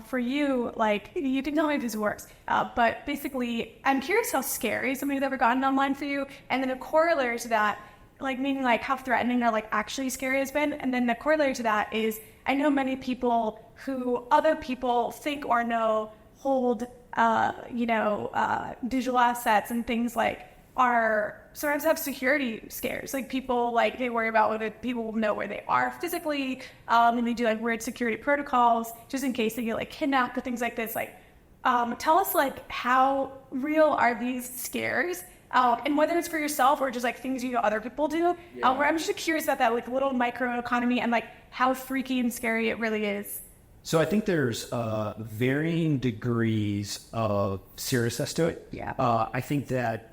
For you, like you can tell me if this works, but basically, I'm curious how scary somebody's ever gotten online for you, and then a corollary to that, like meaning like how threatening or like actually scary has been, and then the corollary to that is I know many people who other people think or know hold digital assets and things like are sometimes have security scares. Like people like they worry about whether people know where they are physically, and they do like weird security protocols just in case they get like kidnapped or things like this. Like, tell us like how real are these scares, and whether it's for yourself or just like things you know other people do. Where I'm just curious about that like little micro economy and like how freaky and scary it really is. So I think there's varying degrees of seriousness to it. Yeah. I think that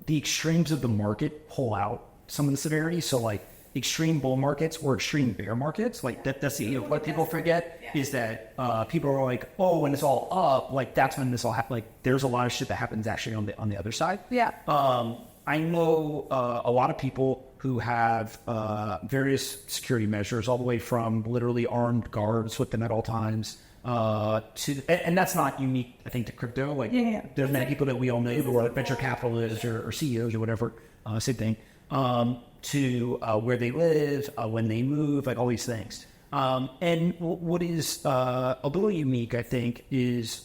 the extremes of the market pull out some of the severity. So like extreme bull markets or extreme bear markets, like that's what people forget is that people are like, oh, when it's all up, like that's when this all happens. Like there's a lot of shit that happens actually on the other side. Yeah. I know a lot of people who have various security measures, all the way from literally armed guards with them at all times and that's not unique, I think, to crypto. Like there's many people that we all know who are venture capitalists or CEOs or whatever same thing, to where they live, when they move, like all these things. And what is a little unique, I think, is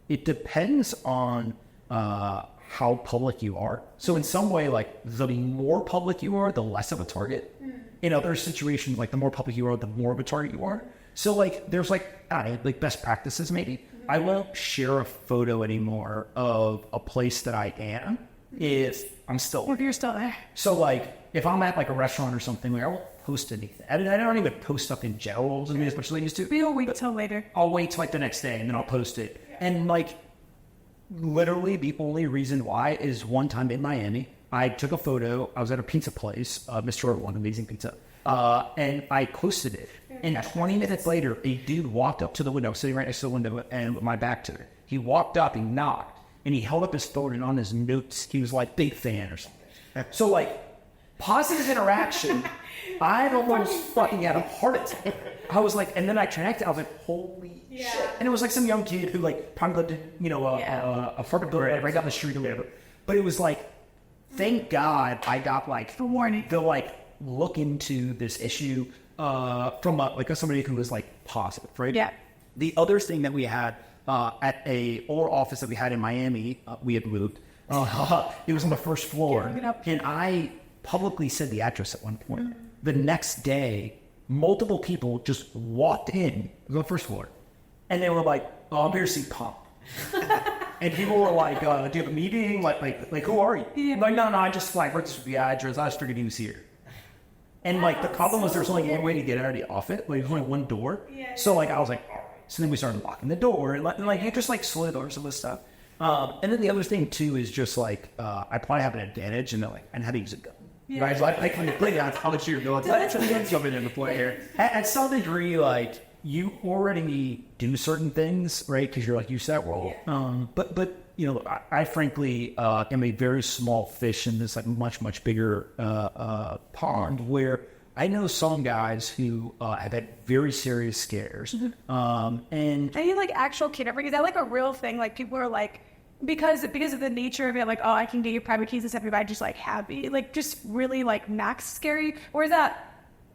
it depends on how public you are. So in some way, like the more public you are, the less of a target. In other situations, like the more public you are, the more of a target you are. So like there's like best practices maybe. I won't share a photo anymore of a place that I am if I'm still If you're still there. So like if I'm at like a restaurant or something, like I won't post anything. I don't even post stuff in general as much as I used to. We'll wait till later. I'll wait till like the next day and then I'll post it. And like literally the only reason why is one time in Miami, I took a photo. I was at a pizza place, Mr. One, amazing pizza. And I posted it. And 20 minutes later, a dude walked up to the window, sitting right next to the window and with my back to it. He walked up, he knocked, and he held up his phone, and on his notes, he was like, big fan or something. So like, positive interaction, I almost fucking had a heart attack. I was like, and then I connected, I was like, holy shit. And it was like some young kid who like probably lived, a apartment building right down the street or whatever. But it was like, thank God I got like The warning. The like look into this issue from somebody who was like positive, right? Yeah. The other thing that we had at a old office that we had in Miami, we had moved. It was on the first floor, and I publicly said the address at one point. The next day, multiple people just walked in on the first floor, and they were like, "Oh, I'm here to see Pomp." And people were like, "Do you have a meeting? Like, who are you?" Yeah. I'm like, no, I just like wrote this with the address. I just figured he was here. And like the problem was there's only one way to get out of the office. Like there's only one door. So like I was like, all right. So then we started locking the door and like you just like slow doors and this stuff. And then the other thing too is just like I probably have an advantage and and how to use a gun. Yeah. Right? Like I kind of play out how much you're going. Jumping in the play here. At some degree, like you already do certain things, right? Because you're like used to that role. But I frankly am a very small fish in this like much bigger pond where I know some guys who have had very serious scares. And Any like actual kidnapping, is that like a real thing? Like people are like, because of the nature of it, like, oh, I can get you private keys and stuff if I just like happy, like just really like max scary, or is that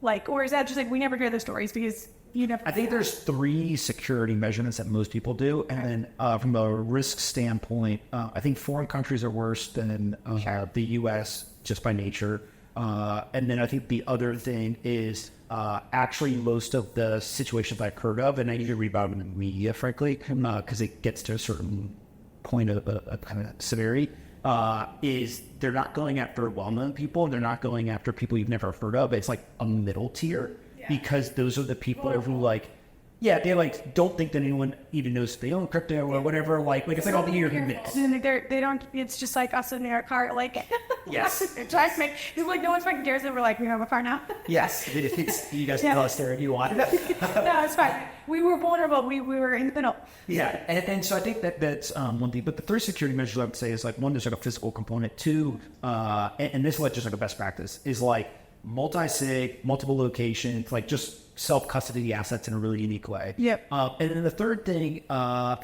just like we never hear the stories because you never. I think there's 3 security measurements that most people do, and then from a risk standpoint, I think foreign countries are worse than the U.S. just by nature. And then I think the other thing is actually most of the situations I've heard of, and I need to read about them in the media, frankly, because it gets to a certain point of kind of severity, is they're not going after well-known people, they're not going after people you've never heard of. It's like a middle tier, because those are the people who like, they like don't think that anyone even knows if they own crypto or whatever. Like it's like all the year minutes. They don't. It's just like us in our car. Like Yes. it's like no one fucking cares that we're like we have a car now. Yes, it's, you guys can tell us there if you want. No, it's fine. We were vulnerable. We were in the middle. Yeah, and so I think that's one thing. But the 3 security measures I would say is like 1, there's like a physical component. 2, and this is like just like a best practice, is like multi-sig, multiple locations, like just self-custody the assets in a really unique way. Yep. And then the third thing,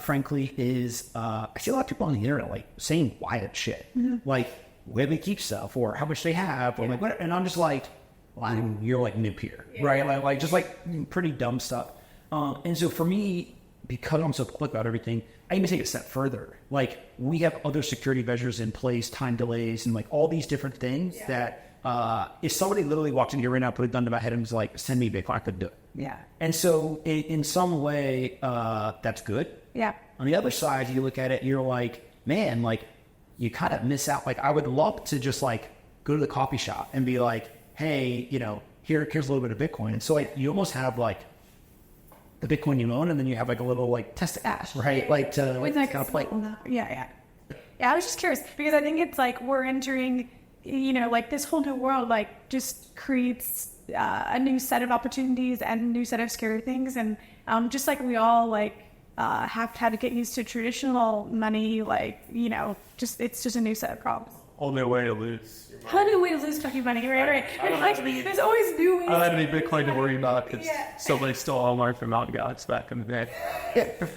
frankly, is I see a lot of people on the internet like saying wild shit, like where they keep stuff or how much they have, or like what, and I'm just like, well, you're like noob here, right? Like just like pretty dumb stuff. And so for me, because I'm so public about everything, I even take it a step further. Like we have other security measures in place, time delays, and like all these different things that if somebody literally walked in here right now, put a gun to my head and was like, send me Bitcoin, I could do it. Yeah. And so in some way, that's good. Yeah. On the other side, you look at it, you're like, man, like you kind of miss out. Like I would love to just like go to the coffee shop and be like, hey, here's a little bit of Bitcoin. And so like you almost have like the Bitcoin you own, and then you have like a little like test of ash, right? Like to like kind of play. Yeah. I was just curious because I think it's like we're entering, like this whole new world, like just creates a new set of opportunities and a new set of scary things, and just like we all like have had to get used to traditional money, like it's just a new set of problems. only way to lose. How do we lose fucking money? Right. There's always new ways. I don't have any Bitcoin to worry about because somebody stole all mine from Mount Gods back in the day.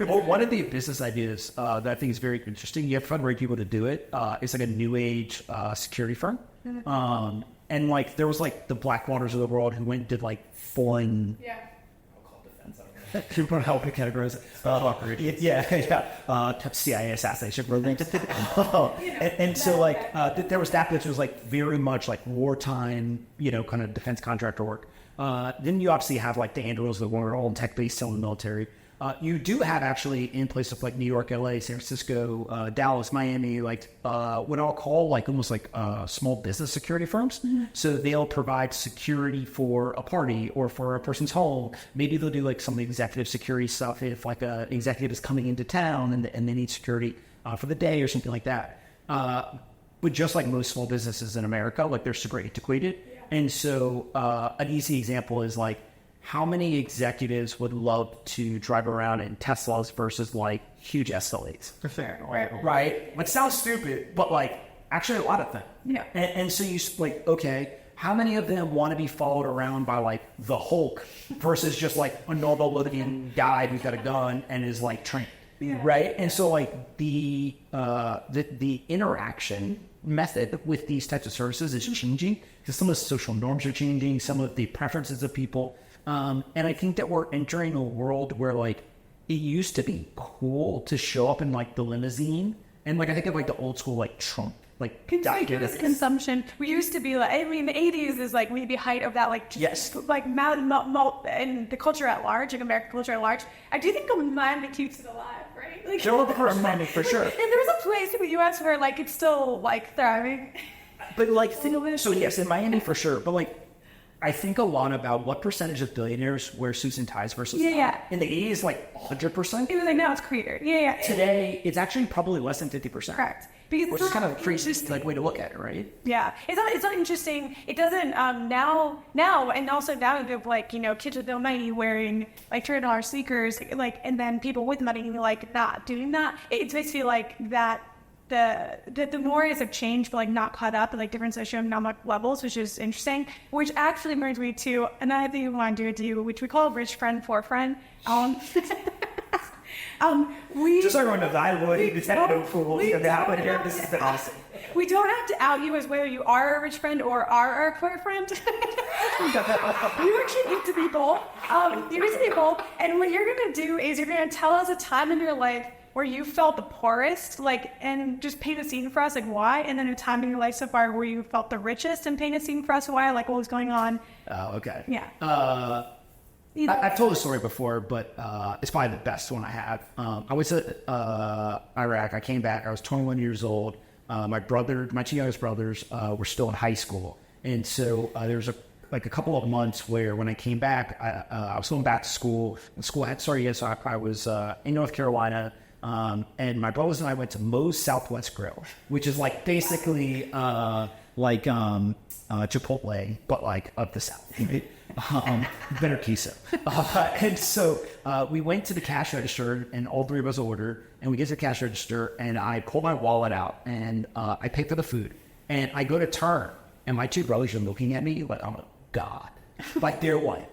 Well, one of the business ideas that I think is very interesting, you have to find the right people to do it. It's like a new age security firm. And like there was like the Blackwaters of the world who went and did like foreign. People want to help me categorize it. CIA assassination program. And so like there was that which was like very much like wartime, kind of defense contractor work. Then you obviously have like the Andurils of the world, all tech-based, still in the military. You do have actually in places like New York, LA, San Francisco, Dallas, Miami, like what I'll call like almost like small business security firms. So they'll provide security for a party or for a person's home. Maybe they'll do like some of the executive security stuff if like an executive is coming into town and they need security for the day or something like that. But just like most small businesses in America, like they're super antiquated. And so an easy example is like, how many executives would love to drive around in Teslas versus like huge SLAs? Right? Which sounds stupid, but like actually a lot of them. Yeah. And so you like, okay, how many of them want to be followed around by like the Hulk versus just like a normal looking guy who's got a gun and is like trained? Yeah. Right? And so like the interaction method with these types of services is changing because some of the social norms are changing, some of the preferences of people. And I think that we're entering a world where like it used to be cool to show up in like the limousine, and like I think of like the old school like Trump like conspicuous consumption. We used to be like, I mean, the 80s is like maybe height of that like just like and the culture at large, like American culture at large. I do think Miami keeps it alive, right? Like Miami for sure. And there's a place in the U.S. where like it's still like thriving. But like so yes, in Miami for sure. But like I think a lot about what percentage of billionaires wear suits and ties versus in the 80s, like 100%. It was like now it's creator. Today, it's actually probably less than 50%. Correct. Because which is kind of a crazy like way to look at it, right? Yeah, it's not interesting. It doesn't now, and also now they're like kids with no money wearing like $200 sneakers, like, and then people with money like not doing that. It makes me feel like that. The mores have changed, but like not caught up at like different socioeconomic levels, which is interesting. Which actually brings me to another thing we want to do, which we call rich friend, poor friend. We just so everyone knows, this has been awesome. We don't have to out you as whether you are a rich friend or are a poor friend. You actually get to be both. And what you're gonna do is you're gonna tell us a time in your life where you felt the poorest, like, and just paint a scene for us, like why, and then a time in your life so far where you felt the richest and paint a scene for us why, like what was going on. Oh, okay. Yeah. I've told the story before, but it's probably the best one I have. I was at Iraq. I came back. I was 21 years old. My two youngest brothers were still in high school, and so there was a couple of months where when I came back, I was going back to school. School had started yet, so I was in North Carolina. And my brothers and I went to Moe's Southwest Grill, which is like basically Chipotle, but like up the south. Right? Better queso. And so we went to the cash register, and all three of us ordered. And we get to the cash register, and I pull my wallet out, and I pay for the food. And I go to turn, and my two brothers are looking at me like, oh my God, like they're what?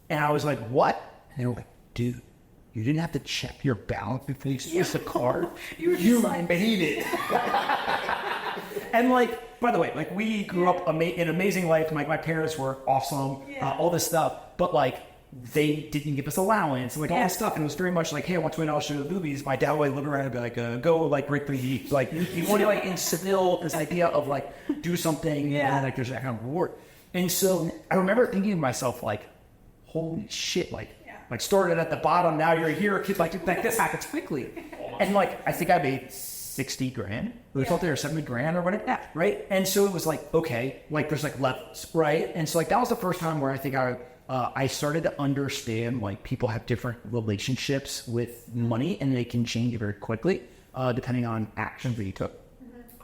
And I was like, what? And they were like, dude, you didn't have to check your balance before you used the card. You made it. And like, by the way, like we grew up in an amazing life. Like my parents were awesome, all this stuff. But like, they didn't give us allowance, like all this stuff. And it was very much like, hey, I want to $20 to the movies. My dad would look around and be like, go like break the heat. Like you want to like instill this idea of like do something and like there's that kind of reward. And so I remember thinking to myself like, holy shit, like started at the bottom, now you're here, kid, like this happens quickly. And like, I think I made 60 grand. We thought there were 70 grand or whatever, right? And so it was like, okay, like there's like levels, right? And so like, that was the first time where I think I started to understand like people have different relationships with money and they can change very quickly, depending on actions that you took.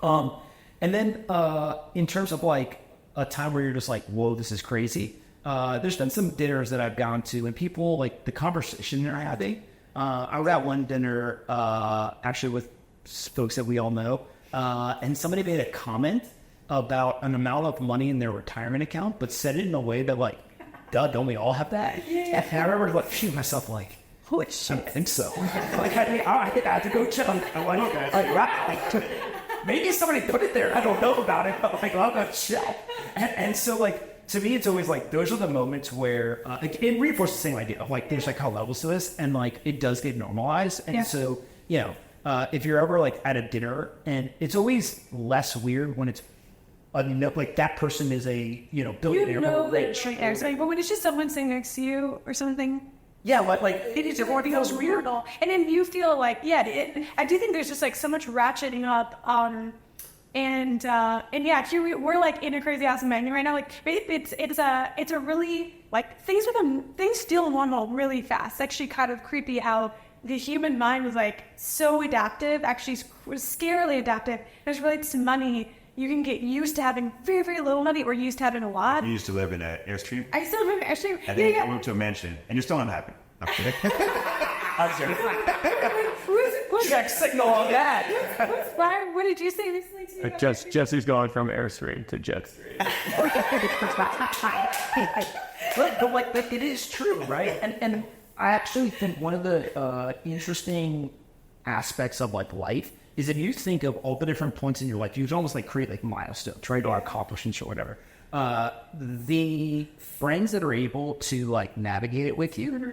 And then in terms of like a time where you're just like, whoa, this is crazy. There's been some dinners that I've gone to and people like the conversation they're having. I was at one dinner actually with folks that we all know. and somebody made a comment about an amount of money in their retirement account, but said it in a way that like, duh, don't we all have that? Yeah. And I remember like shooting myself like, holy shit, I think so. Like I think I had to go check. I'm like, right. Maybe somebody put it there. I don't know about it, but like, I'll go check. And so like, to me, it's always like, those are the moments where, like, it reinforces the same idea of like, there's like how levels to this, and like, it does get normalized. And so, you know, if you're ever like at a dinner, and it's always less weird when it's, I mean, like that person is a, you know, billionaire. You know, but when it's just someone sitting next to you or something. Yeah, like it is. Everyone feels weird, and then you feel like, I do think there's just like so much ratcheting up, and yeah, here we're like in a crazy ass magnet right now. Like it's a really like things feel normal really fast. It's actually kind of creepy how the human mind was like so adaptive, actually was scarily adaptive. As relates to money, you can get used to having very, very little money or used to having a lot. You used to live in an Airstream? I still live in an Airstream. And then you moved to a mansion, and you're still unhappy. I'm kidding. who's check signal on that? Brian, what did you say recently to me? Jesse's going from Airstream to Jetstream. but it is true, right? And I actually think one of the interesting aspects of like life is if you think of all the different points in your life, you can almost like create like milestones, right? Or accomplishments or whatever. The friends that are able to like navigate it with you,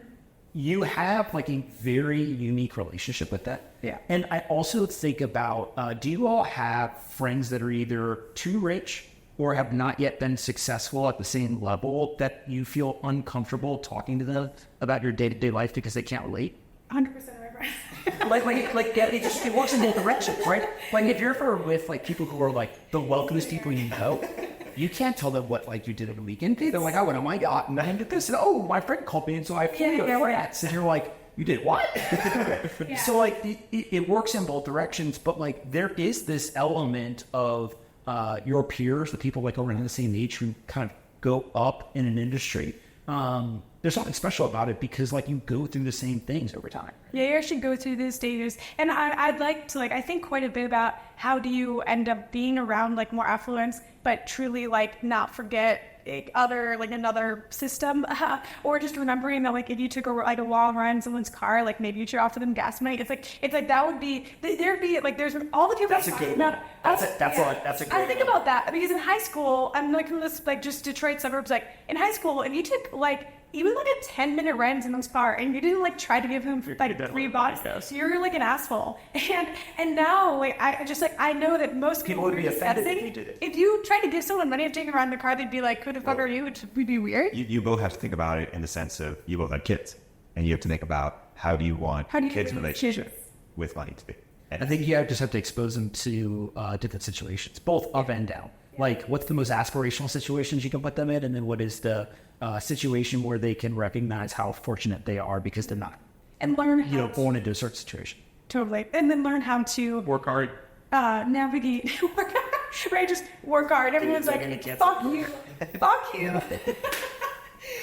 you have like a very unique relationship with that. Yeah. And I also think about, do you all have friends that are either too rich or have not yet been successful at the same level that you feel uncomfortable talking to them about your day-to-day life because they can't relate? 100% right. it works in both directions, right? Like if you're ever with like people who are like the wealthiest people you know, you can't tell them what like you did over the weekend. They're like, I went on my yacht and I did this, and oh, my friend called me, and so I flew to France. And you're like, you did what? So like it works in both directions, but like there is this element of your peers, the people like around the same age who kind of go up in an industry. There's something special about it because like you go through the same things over time. Yeah, you actually go through these stages. And I'd like to I think quite a bit about how do you end up being around like more affluence, but truly like not forget another system, or just remembering that like if you took a long ride in someone's car, like maybe you should offer them gas money. It's like that would be there'd be like there's all the people. That's a good one. That's a great I think about that because in high school, I'm like in this like just Detroit suburbs. Like in high school, if you took like even like a 10-minute ride in someone's car and you didn't like try to give him like $3, you're like an asshole. And now like I know that most people would be offended if you did it. If you tried to give someone money and take them around the car, they'd be like, "Who the fuck are you?" Which would be weird. You both have to think about it in the sense of you both have kids, and you have to think about how do you want kids' relationship with money to be. I think you just have to expose them to different situations, both up and down. Like, what's the most aspirational situations you can put them in, and then what is the situation where they can recognize how fortunate they are because they're not, and learn how born into a certain situation. Totally, and then learn how to work hard, navigate, right? Just work hard. Everyone's like, "Fuck you, fuck you."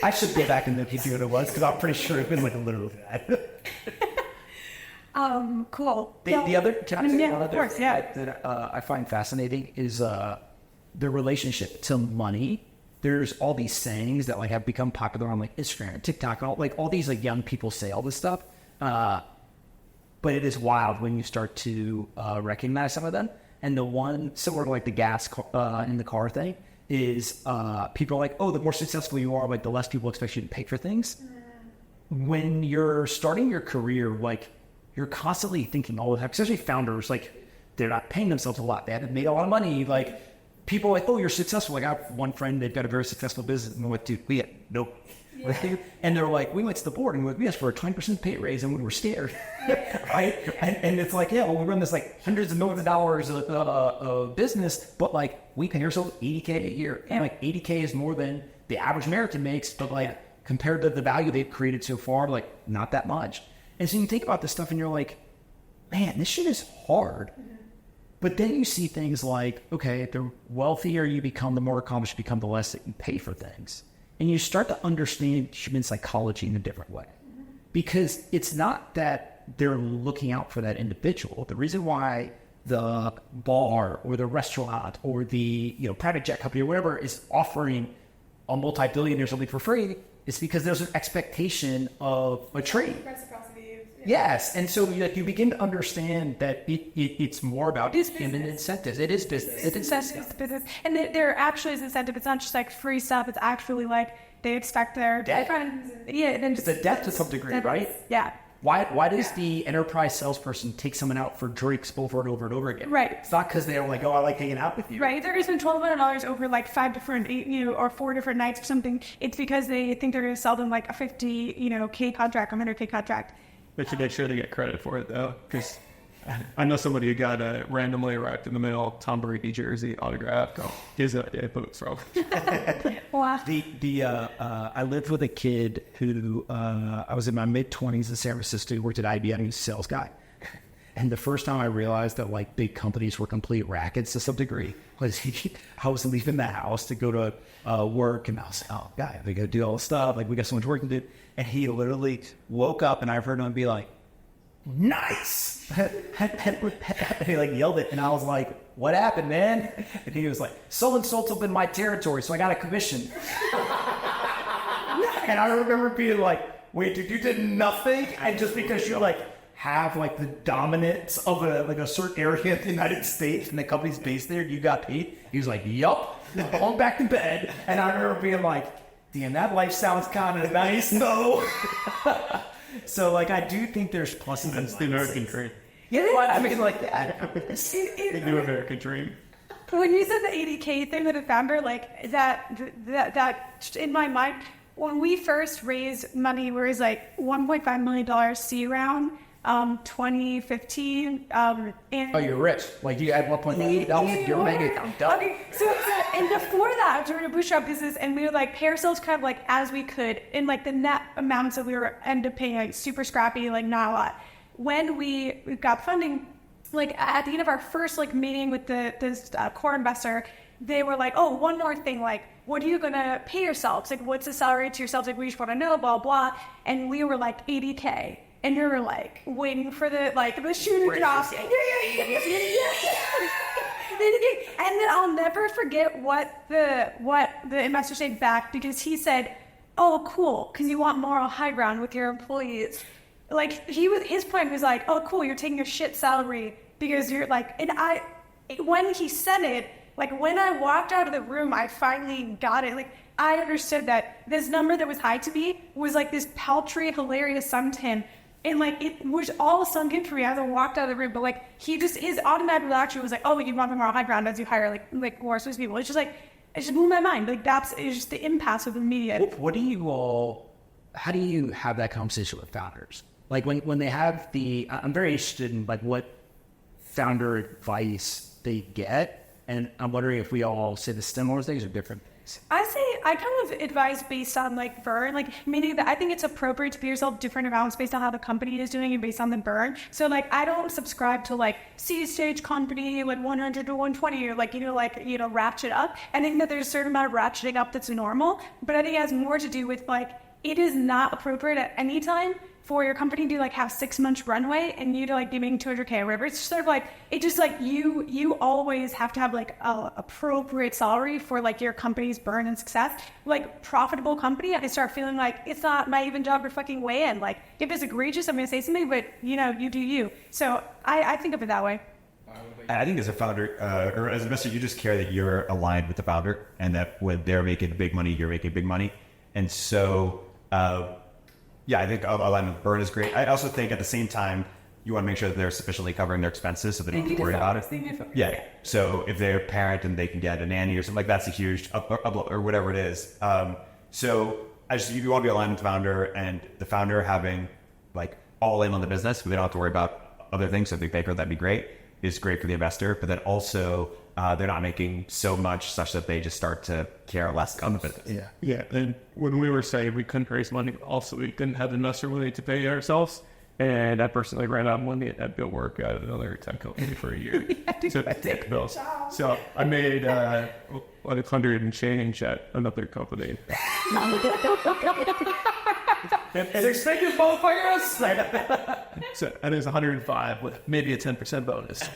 I should go back and look at what it was because I'm pretty sure it's been like a little that. Cool. The other course, that I find fascinating is the relationship to money. There's all these sayings that like have become popular on like Instagram and TikTok and all these like young people say all this stuff. But it is wild when you start to recognize some of them. And the one similar to like the gas in the car thing is people are like, oh, the more successful you are, like the less people expect you to pay for things. When you're starting your career, like you're constantly thinking all the time, especially founders, like they're not paying themselves a lot. They haven't made a lot of money. Like people are like, oh, you're successful. Like I have one friend, they've got a very successful business. And I'm like, dude, we had nope. Yeah. And they're like, we went to the board and we asked for a 20% pay raise and we were scared. Right? And it's like, yeah, well, we run this like hundreds of millions of dollars of business, but like we pay ourselves $80K a year. And like $80K is more than the average American makes, but like compared to the value they've created so far, like not that much. And so you think about this stuff and you're like, man, this shit is hard. Mm-hmm. But then you see things like, okay, the wealthier you become, the more accomplished you become, the less that you pay for things. And you start to understand human psychology in a different way. Because it's not that they're looking out for that individual. The reason why the bar or the restaurant or the private jet company or whatever is offering a multi-billion or something for free, it's because there's an expectation of a trade. Yes, and so you begin to understand that it's more about incentives. It is business. It's business, and there actually is incentive. It's not just like free stuff. It's actually like they expect their friends. Yeah, and it's a debt to some degree, right? Yeah. Why does the enterprise salesperson take someone out for drinks over and over and over again? Right. It's not because they're like, oh, I like hanging out with you. Right. They're going to spend $1,200 over like 5 different, or 4 different nights or something. It's because they think they're going to sell them like a 50, K contract, or 100K contract. They should make sure they get credit for it though, because I know somebody who got a randomly arrived in the mail Tom Brady jersey autograph. Here's a boot from. Wow. I lived with a kid who I was in my mid-20s in San Francisco. He worked at IBM. He was a sales guy. And the first time I realized that like big companies were complete rackets to some degree was I was leaving the house to go to work, and I was like, oh, guy, we got to do all this stuff. Like, we got so much work to do. And he literally woke up, and I've heard him be like, nice. And he like yelled it, and I was like, what happened, man? And he was like, so-and-so's up in my territory, so I got a commission. And I remember being like, wait, dude, you did nothing? And just because you like have like the dominance of a certain area in the United States and the company's based there, you got paid? He was like, yup. Going back to bed. And I remember being like, damn, that life sounds kind of nice, though. So, like, I do think there's pluses. That's the American dream. Yeah, I mean, like that. The new American dream. When you said the 80K thing with the founder, like that in my mind, when we first raised money, where it was like $1.5 million C round, 2015. And you're rich. Like you had 1.8. You're mega. Okay, so and before that, we were in a bootstrap business, and we would like pay ourselves kind of like as we could, in like the net amounts that we were end up paying, like super scrappy, like not a lot. When we got funding, like at the end of our first like meeting with this core investor, they were like, oh, one more thing, like, what are you gonna pay yourselves? Like, what's the salary to yourselves? Like, we just want to know, blah blah. And we were like 80K. And we were like waiting for the shoe to drop. And then I'll never forget what the investor said back, because he said, "Oh, cool, because you want moral high ground with your employees." Like his point was like, "Oh, cool, you're taking your shit salary because you're like." And when he said it, like when I walked out of the room, I finally got it. Like I understood that this number that was high to me was like this paltry, hilarious sum to him. And like it was all sunk in for me as I walked out of the room, but like his automatic reaction was like, "Oh, you want the moral high ground as you hire like more Swiss people." It's just like it just blew my mind. Like it's just the impasse of the media. What do you all? How do you have that conversation with founders? Like when they have I'm very interested in like what founder advice they get, and I'm wondering if we all say the similar things or different things. I kind of advise based on like burn, like meaning that I think it's appropriate to pay yourself different amounts based on how the company is doing and based on the burn. So like I don't subscribe to like seed stage company like 100 to 120 or ratchet up. I think that there's a certain amount of ratcheting up that's normal, but I think it has more to do with like it is not appropriate at any time for your company to like have 6 months runway and you to like be making 200K or whatever. It's sort of like it just like you always have to have like a appropriate salary for like your company's burn and success. Like profitable company, I start feeling like it's not my even job to fucking weigh in. Like if it's egregious, I'm gonna say something, but you do you. So I think of it that way. I think as a founder or as an investor, you just care that you're aligned with the founder and that when they're making big money, you're making big money. And so I think alignment with burn is great. I also think at the same time, you want to make sure that they're sufficiently covering their expenses so they don't have to worry about it. Yeah. So if they're a parent and they can get a nanny or something like that's a huge upload or whatever it is. So you want to be aligned with the founder, and the founder having like all in on the business, but they don't have to worry about other things. So if they pay for that'd be great. Is great for the investor, but then also they're not making so much such that they just start to care less on the business. Yeah. And when we were saying we couldn't raise money, also we didn't have investor money to pay ourselves, and I personally ran out of money and had to work at another tech company for a year to pay bills. So I made 100 and change at another company. Expected qualifiers. So, and it's 105 with maybe a 10% bonus.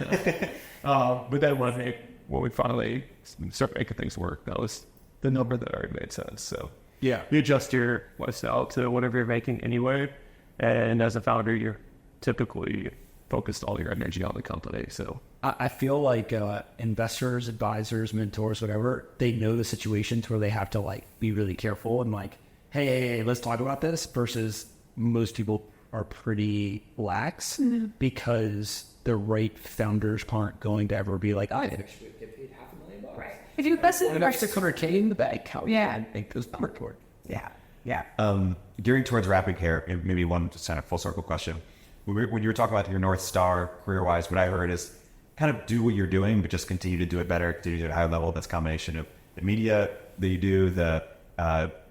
But then when we finally started making things work, that was the number that already made sense. So Yeah. you adjust your lifestyle to whatever you're making anyway. And as a founder, you're typically focused all your energy on the company. So I feel like investors, advisors, mentors, whatever, they know the situations where they have to like be really careful and like, hey, let's talk about this, versus most people are pretty lax because the right founders aren't going to ever be like, I think I should get paid $500,000. Right. If you invest in And that's $600K in the bank, how Yeah. you make those numbers work? yeah, yeah. Gearing towards wrapping here, and maybe one just kind of full circle question. When you were talking about your North Star career-wise, what I heard is kind of do what you're doing, but just continue to do it better, continue to do it at a high level. That's a combination of the media that you do, the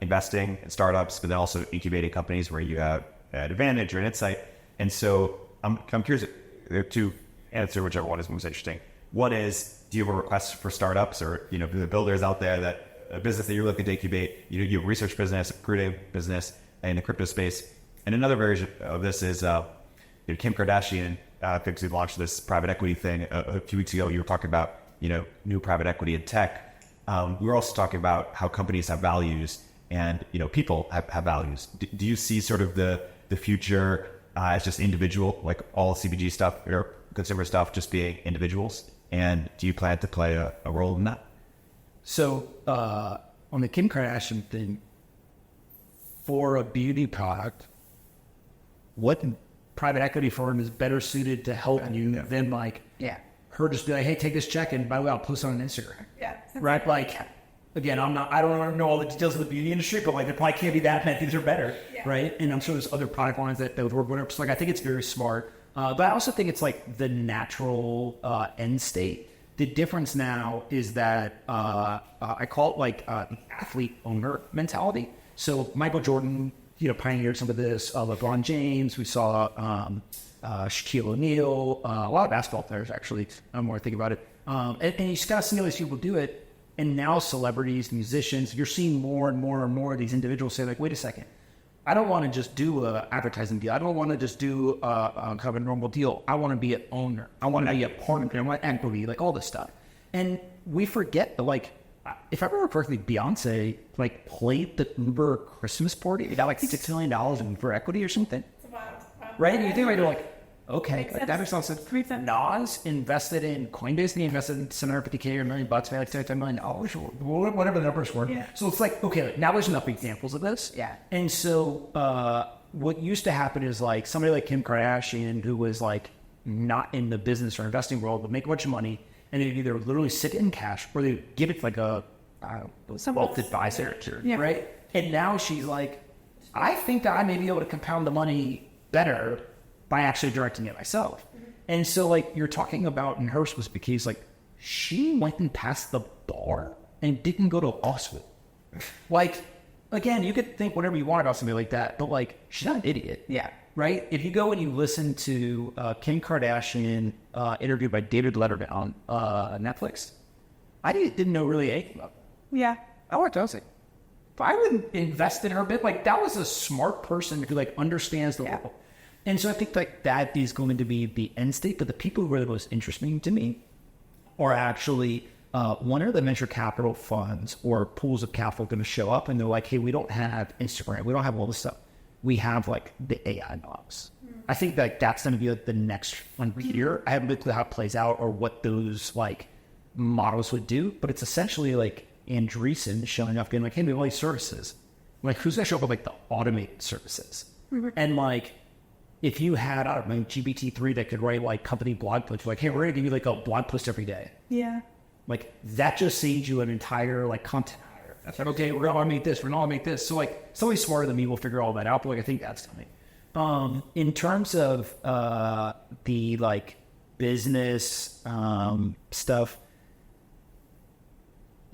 investing in startups, but then also incubating companies where you have an advantage or an insight. And so I'm curious, there are two answers, whichever one is most interesting. One is, do you have a request for startups or, the builders out there that a business that you're looking to incubate, you have a research business, a recruiting business in the crypto space. And another version of this is, Kim Kardashian, because we launched this private equity thing a few weeks ago. You were talking about, new private equity in tech. We were also talking about how companies have values and, people have values. Do you see sort of the future as just individual, like all CPG stuff or consumer stuff just being individuals? And do you plan to play a role in that? So on the Kim Kardashian thing, for a beauty product, what private equity firm is better suited to help you than like her just be like, hey, take this check, and by the way, I'll post it on Instagram. Yeah. Right? Like, again, I don't know all the details of the beauty industry, but like there probably can't be that many things are better. Yeah. Right? And I'm sure there's other product lines that would work whatever. So like I think it's very smart. But I also think it's like the natural end state. The difference now is that I call it like athlete owner mentality. So Michael Jordan, pioneered some of this. LeBron James, we saw Shaquille O'Neal, a lot of basketball players actually. I'm more thinking about it. And you just gotta see all these people do it. And now celebrities, musicians, you're seeing more and more and more of these individuals say like, wait a second, I don't want to just do an advertising deal. I don't want to just do kind of a normal deal. I want to be an owner. I want to be a partner. I want equity, like all this stuff. And we forget that, like, if I remember correctly, Beyonce like played the Uber Christmas party. It got like $6 million in Uber equity or something. Wow. Right? And you think, you're like, okay, like, that makes a lot of Makes sense. sense. Nas invested in Coinbase, and he invested in $750K or $1 million, maybe like $75 million, or whatever the numbers were. Yeah. So it's like, okay, like, now there's enough examples of this. Yeah. And so what used to happen is like somebody like Kim Kardashian, who was like not in the business or investing world, would make a bunch of money, and they'd either literally sit in cash or they'd give it to like a wealth advisor, Yeah. right? And now she's like, I think that I may be able to compound the money better by actually directing it myself. And so like you're talking about in her specific case, like she went and passed the bar and didn't go to law school. Like, again, you could think whatever you want about somebody like that, but like she's not an idiot. Yeah. Right? If you go and you listen to Kim Kardashian interviewed by David Letterman on Netflix, I didn't know really anything about that. Yeah. I want to say, if I would invest in her a bit, like that was a smart person who like understands the world. And so I think like that is going to be the end state, but the people who are the most interesting to me are actually one of the venture capital funds or pools of capital going to show up and they're like, hey, we don't have Instagram. We don't have all this stuff. We have like the AI models. I think that that's going to be like the next frontier. I haven't looked at how it plays out or what those like models would do, but it's essentially like Andreessen showing up being like, hey, we have all these services. Like, who's going to show up with like the automated services? And like, if you had, I don't know, GPT-3 that could write like company blog posts, like, hey, we're going to give you like a blog post every day. Yeah. Like that just saves you an entire like content hire. That's like, okay, we're going to automate this. We're going to automate this. So like somebody smarter than me will figure all that out. But like, I think that's coming. In terms of the like business stuff,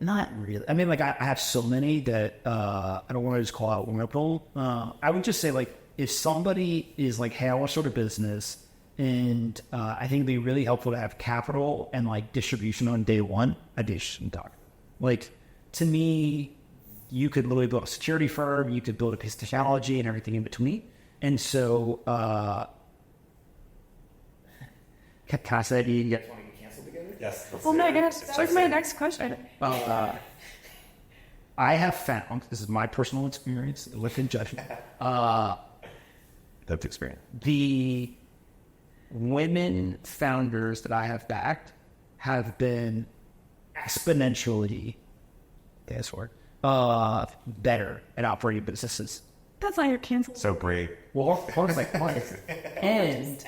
not really. I mean, like I have so many that I don't want to just call out one of them. I would just say like if somebody is like, hey, I want to start a business, and I think it'd be really helpful to have capital and like distribution on day one, I shouldn't talk. Like to me, you could literally build a security firm, you could build a piece of technology and everything in between. And so, can I say to you guys want to get canceled together? Yes. Well, no, that was my next question. I have found, this is my personal experience, within judgment, That's experience. the women founders that I have backed have been exponentially better at operating businesses. That's not your cancel. So brave. Well, of course, like, and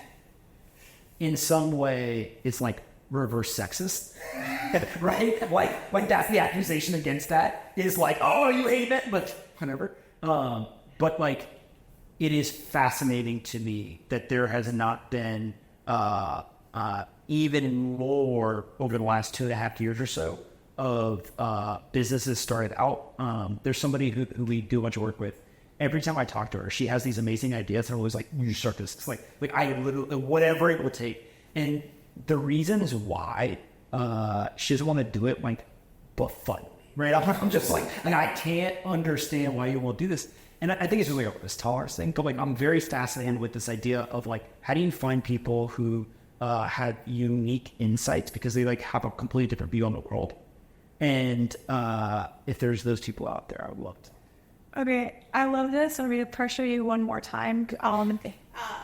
in some way, it's like reverse sexist, right? Like that's the accusation against that is like, oh, you hate it, but whatever. But like, it is fascinating to me that there has not been even more over the last 2.5 years or so of businesses started out. There's somebody who we do a bunch of work with. Every time I talk to her, she has these amazing ideas. And I'm always like, you start this. It's like I literally, whatever it will take. And the reasons why she doesn't want to do it, like, but fun, right? I'm just like, and I can't understand why you won't do this. And I think it's really this tolerance thing. But like, I'm very fascinated with this idea of like, how do you find people who have unique insights because they like have a completely different view on the world? And if there's those people out there, I would love to. Okay, I love this. I'm going to pressure you one more time.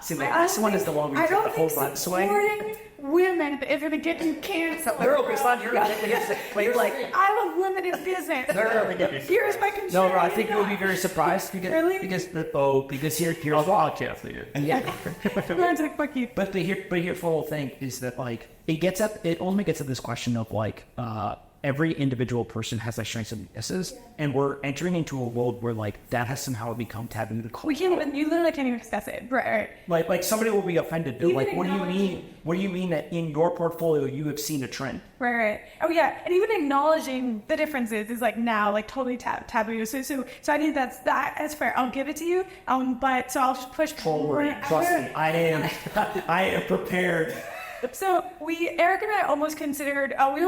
See, like, this one is the one we I take the don't whole think line swing. supporting women is going to get you canceled. You got it. You're like, I love women in business. Here's my concern. no, I think you'll be very surprised because Really? because here's I'll cancel you. yeah. Fuck you. But here's the whole thing is that like it only gets at this question of like every individual person has their strengths and weaknesses, and we're entering into a world where like that has somehow become taboo. We can't even, you literally can't even discuss it. Right. Like somebody will be offended. They're Even like, what do you acknowledging- mean? What do you mean that in your portfolio you have seen a trend? Right. Oh yeah, and even acknowledging the differences is like now like totally taboo. So I think that's fair. I'll give it to you. But so I'll just push forward. Trust me, I am prepared. So Eric and I almost considered calling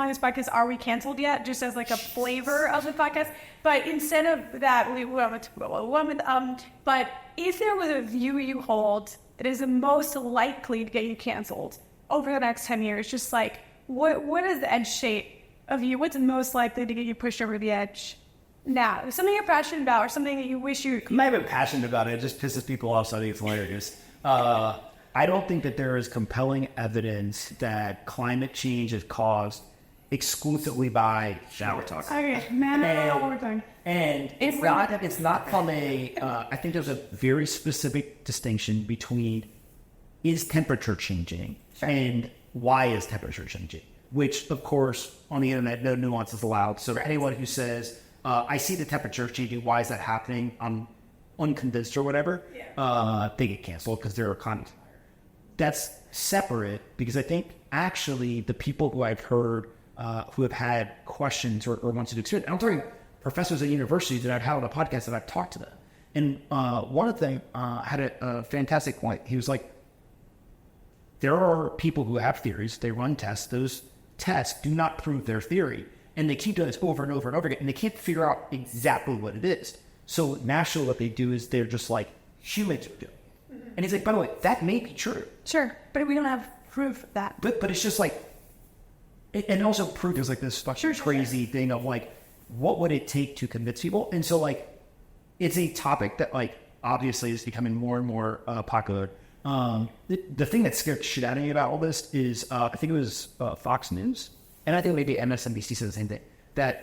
this podcast "Are We Canceled Yet?" just as like a flavor of the podcast. But instead of that, we went to but if there was a view you hold that is the most likely to get you canceled over the next 10 years, just like what is the edge shape of you? What's most likely to get you pushed over the edge? Now, something you're passionate about, or something that you wish you. I'm not even passionate about it. It just pisses people off, so I think it's hilarious. I don't think that there is compelling evidence that climate change is caused exclusively by shower talk. Okay, man, we're done. And it's not from a, I think there's a very specific distinction between is temperature changing and why is temperature changing, which of course on the internet, no nuance is allowed. So anyone who says, I see the temperature changing, why is that happening? I'm unconvinced or whatever, they get canceled because they're economists. That's separate because I think actually the people who I've heard who have had questions or wants to do experience, I'm talking professors at universities that I've had on a podcast that I've talked to them. And one of them had a fantastic point. He was like, there are people who have theories, they run tests, those tests do not prove their theory. And they keep doing this over and over and over again, and they can't figure out exactly what it is. So naturally what they do is they're just like humans would do. And he's like, by the way, that may be true. Sure, but we don't have proof of that. But it's just like, and also proof there's like this fucking crazy thing of like, what would it take to convince people? And so like, it's a topic that like, obviously is becoming more and more popular. The thing that scared the shit out of me about all this is, I think it was Fox News, and I think maybe MSNBC said the same thing, that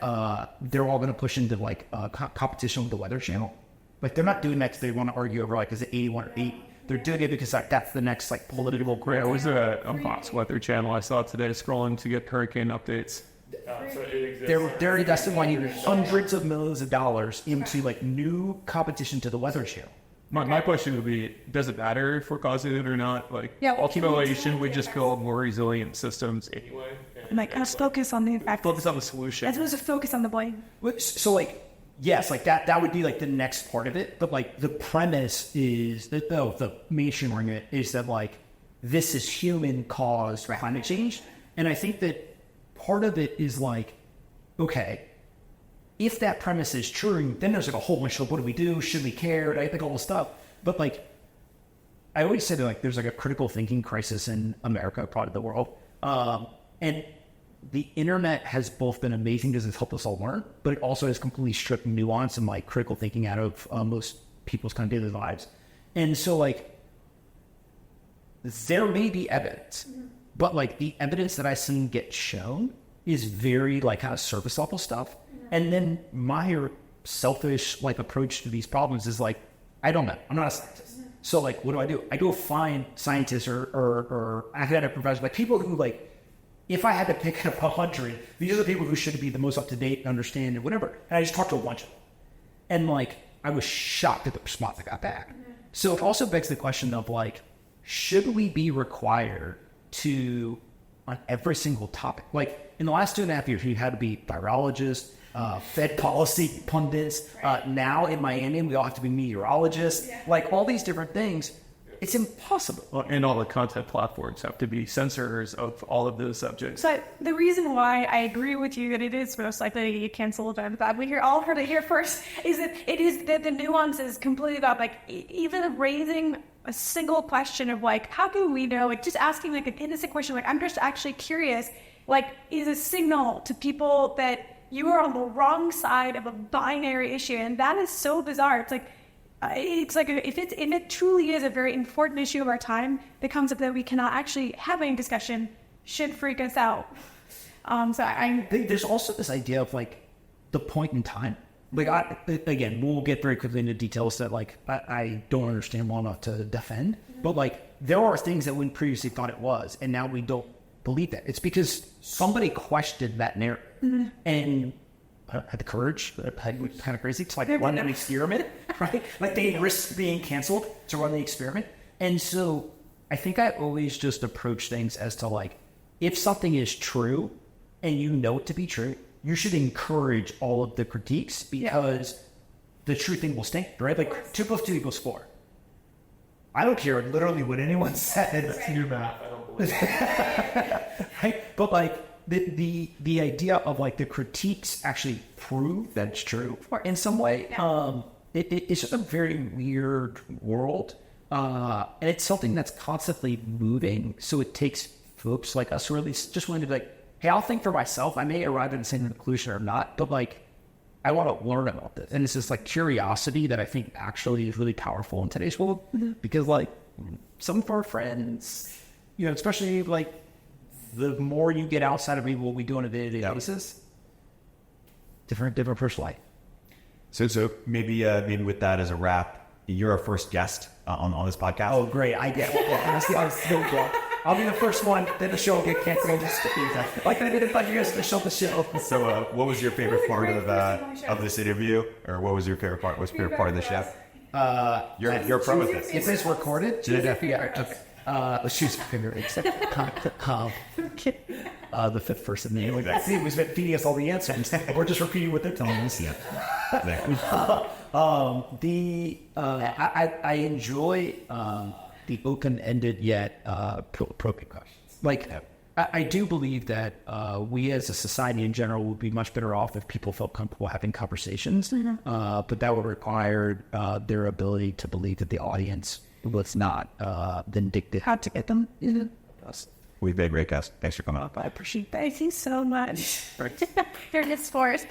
they're all going to push into like competition with the Weather Channel. Like they're not doing that because they want to argue over like, is it 81 or 8? They're doing it because like, that's the next like political grade. There was a Fox Weather channel I saw today scrolling to get hurricane updates. So it exists. They're investing money, hundreds of millions of dollars into like new competition to the Weather Channel. My question would be, does it matter if we're causing it or not? Like, Yeah, well, ultimately, shouldn't we just build more resilient systems anyway? Like, let's focus on the impact. Focus on the solution. Let's just focus on the blame. So like, yes, like that would be like the next part of it. But like the premise is that the mainstream argument is that like this is human caused climate change. And I think that part of it is like, okay, if that premise is true, then there's like a whole bunch of what do we do? Should we care? I think all this stuff. But like, I always say that like there's like a critical thinking crisis in America, part of the world. And the internet has both been amazing because it's helped us all learn, but it also has completely stripped nuance and like critical thinking out of most people's kind of daily lives. And so like, there may be evidence, but like the evidence that I seen get shown is very like kind of surface level stuff. And then my selfish like approach to these problems is like, I don't know. I'm not a scientist. So like, what do? I go find scientists or academic professors, like people who like, if I had to pick up 100, these are the people who should be the most up to date and understand and whatever. And I just talked to a bunch of them. And like, I was shocked at the response I got back. So it also begs the question of like, should we be required to, on every single topic, like in the last 2.5 years, you had to be virologists, Fed policy pundits. Now in Miami, we all have to be meteorologists, like all these different things. It's impossible. Well, and all the content platforms have to be censors of all of those subjects. So the reason why I agree with you that it is most likely to get canceled, and that we all heard it here first, is that it is that the nuance is completely about like even raising a single question of like, how do we know? Like just asking like an innocent question, like I'm just actually curious, like is a signal to people that you are on the wrong side of a binary issue, and that is so bizarre. It's like if it truly is a very important issue of our time, the concept that we cannot actually have any discussion should freak us out. So I think there's also this idea of like the point in time. Like again, we'll get very quickly into details that like I don't understand well enough to defend. But like there are things that we previously thought it was, and now we don't believe that. It's because somebody questioned that narrative and had the courage, kind of crazy, to like run an experiment, right? Like they risked being canceled to run the experiment. And so I think I always just approach things as to like, if something is true and you know it to be true, you should encourage all of the critiques because the true thing will stink, right? Like 2 + 2 = 4. I don't care literally what anyone said. That's your math. I don't believe Right? But like the idea of like the critiques actually prove that it's true in some way. It's just a very weird world. And it's something that's constantly moving. So it takes folks like us who are at least just willing to be like, hey, I'll think for myself. I may arrive at the same conclusion or not, but like, I want to learn about this. And it's this like curiosity that I think actually is really powerful in today's world. Because like some of our friends, you know, especially like the more you get outside of maybe what we do on a day-to-day basis, different personal life. So maybe with that as a wrap, you're our first guest on this podcast. Oh, great. I get it. Honestly, I was so glad. I'll be the first one that the show will get canceled. Like I did in 5 years to show the show. So what was your favorite part of this interview? Or what was your favorite part? What's your favorite part of the show? You're pro with this. Is this recorded? Yeah. Okay. Let's choose a favorite. Except the fifth person. It was feeding us all the answers. We're just repeating what they're telling us. Yeah. I enjoy the open-ended yet probing questions. Like, I do believe that we as a society in general would be much better off if people felt comfortable having conversations, but that would require their ability to believe that the audience was not vindictive. how to get them. We've been great guests. Thanks for coming up. I appreciate that. Thank you so much. You're just forced.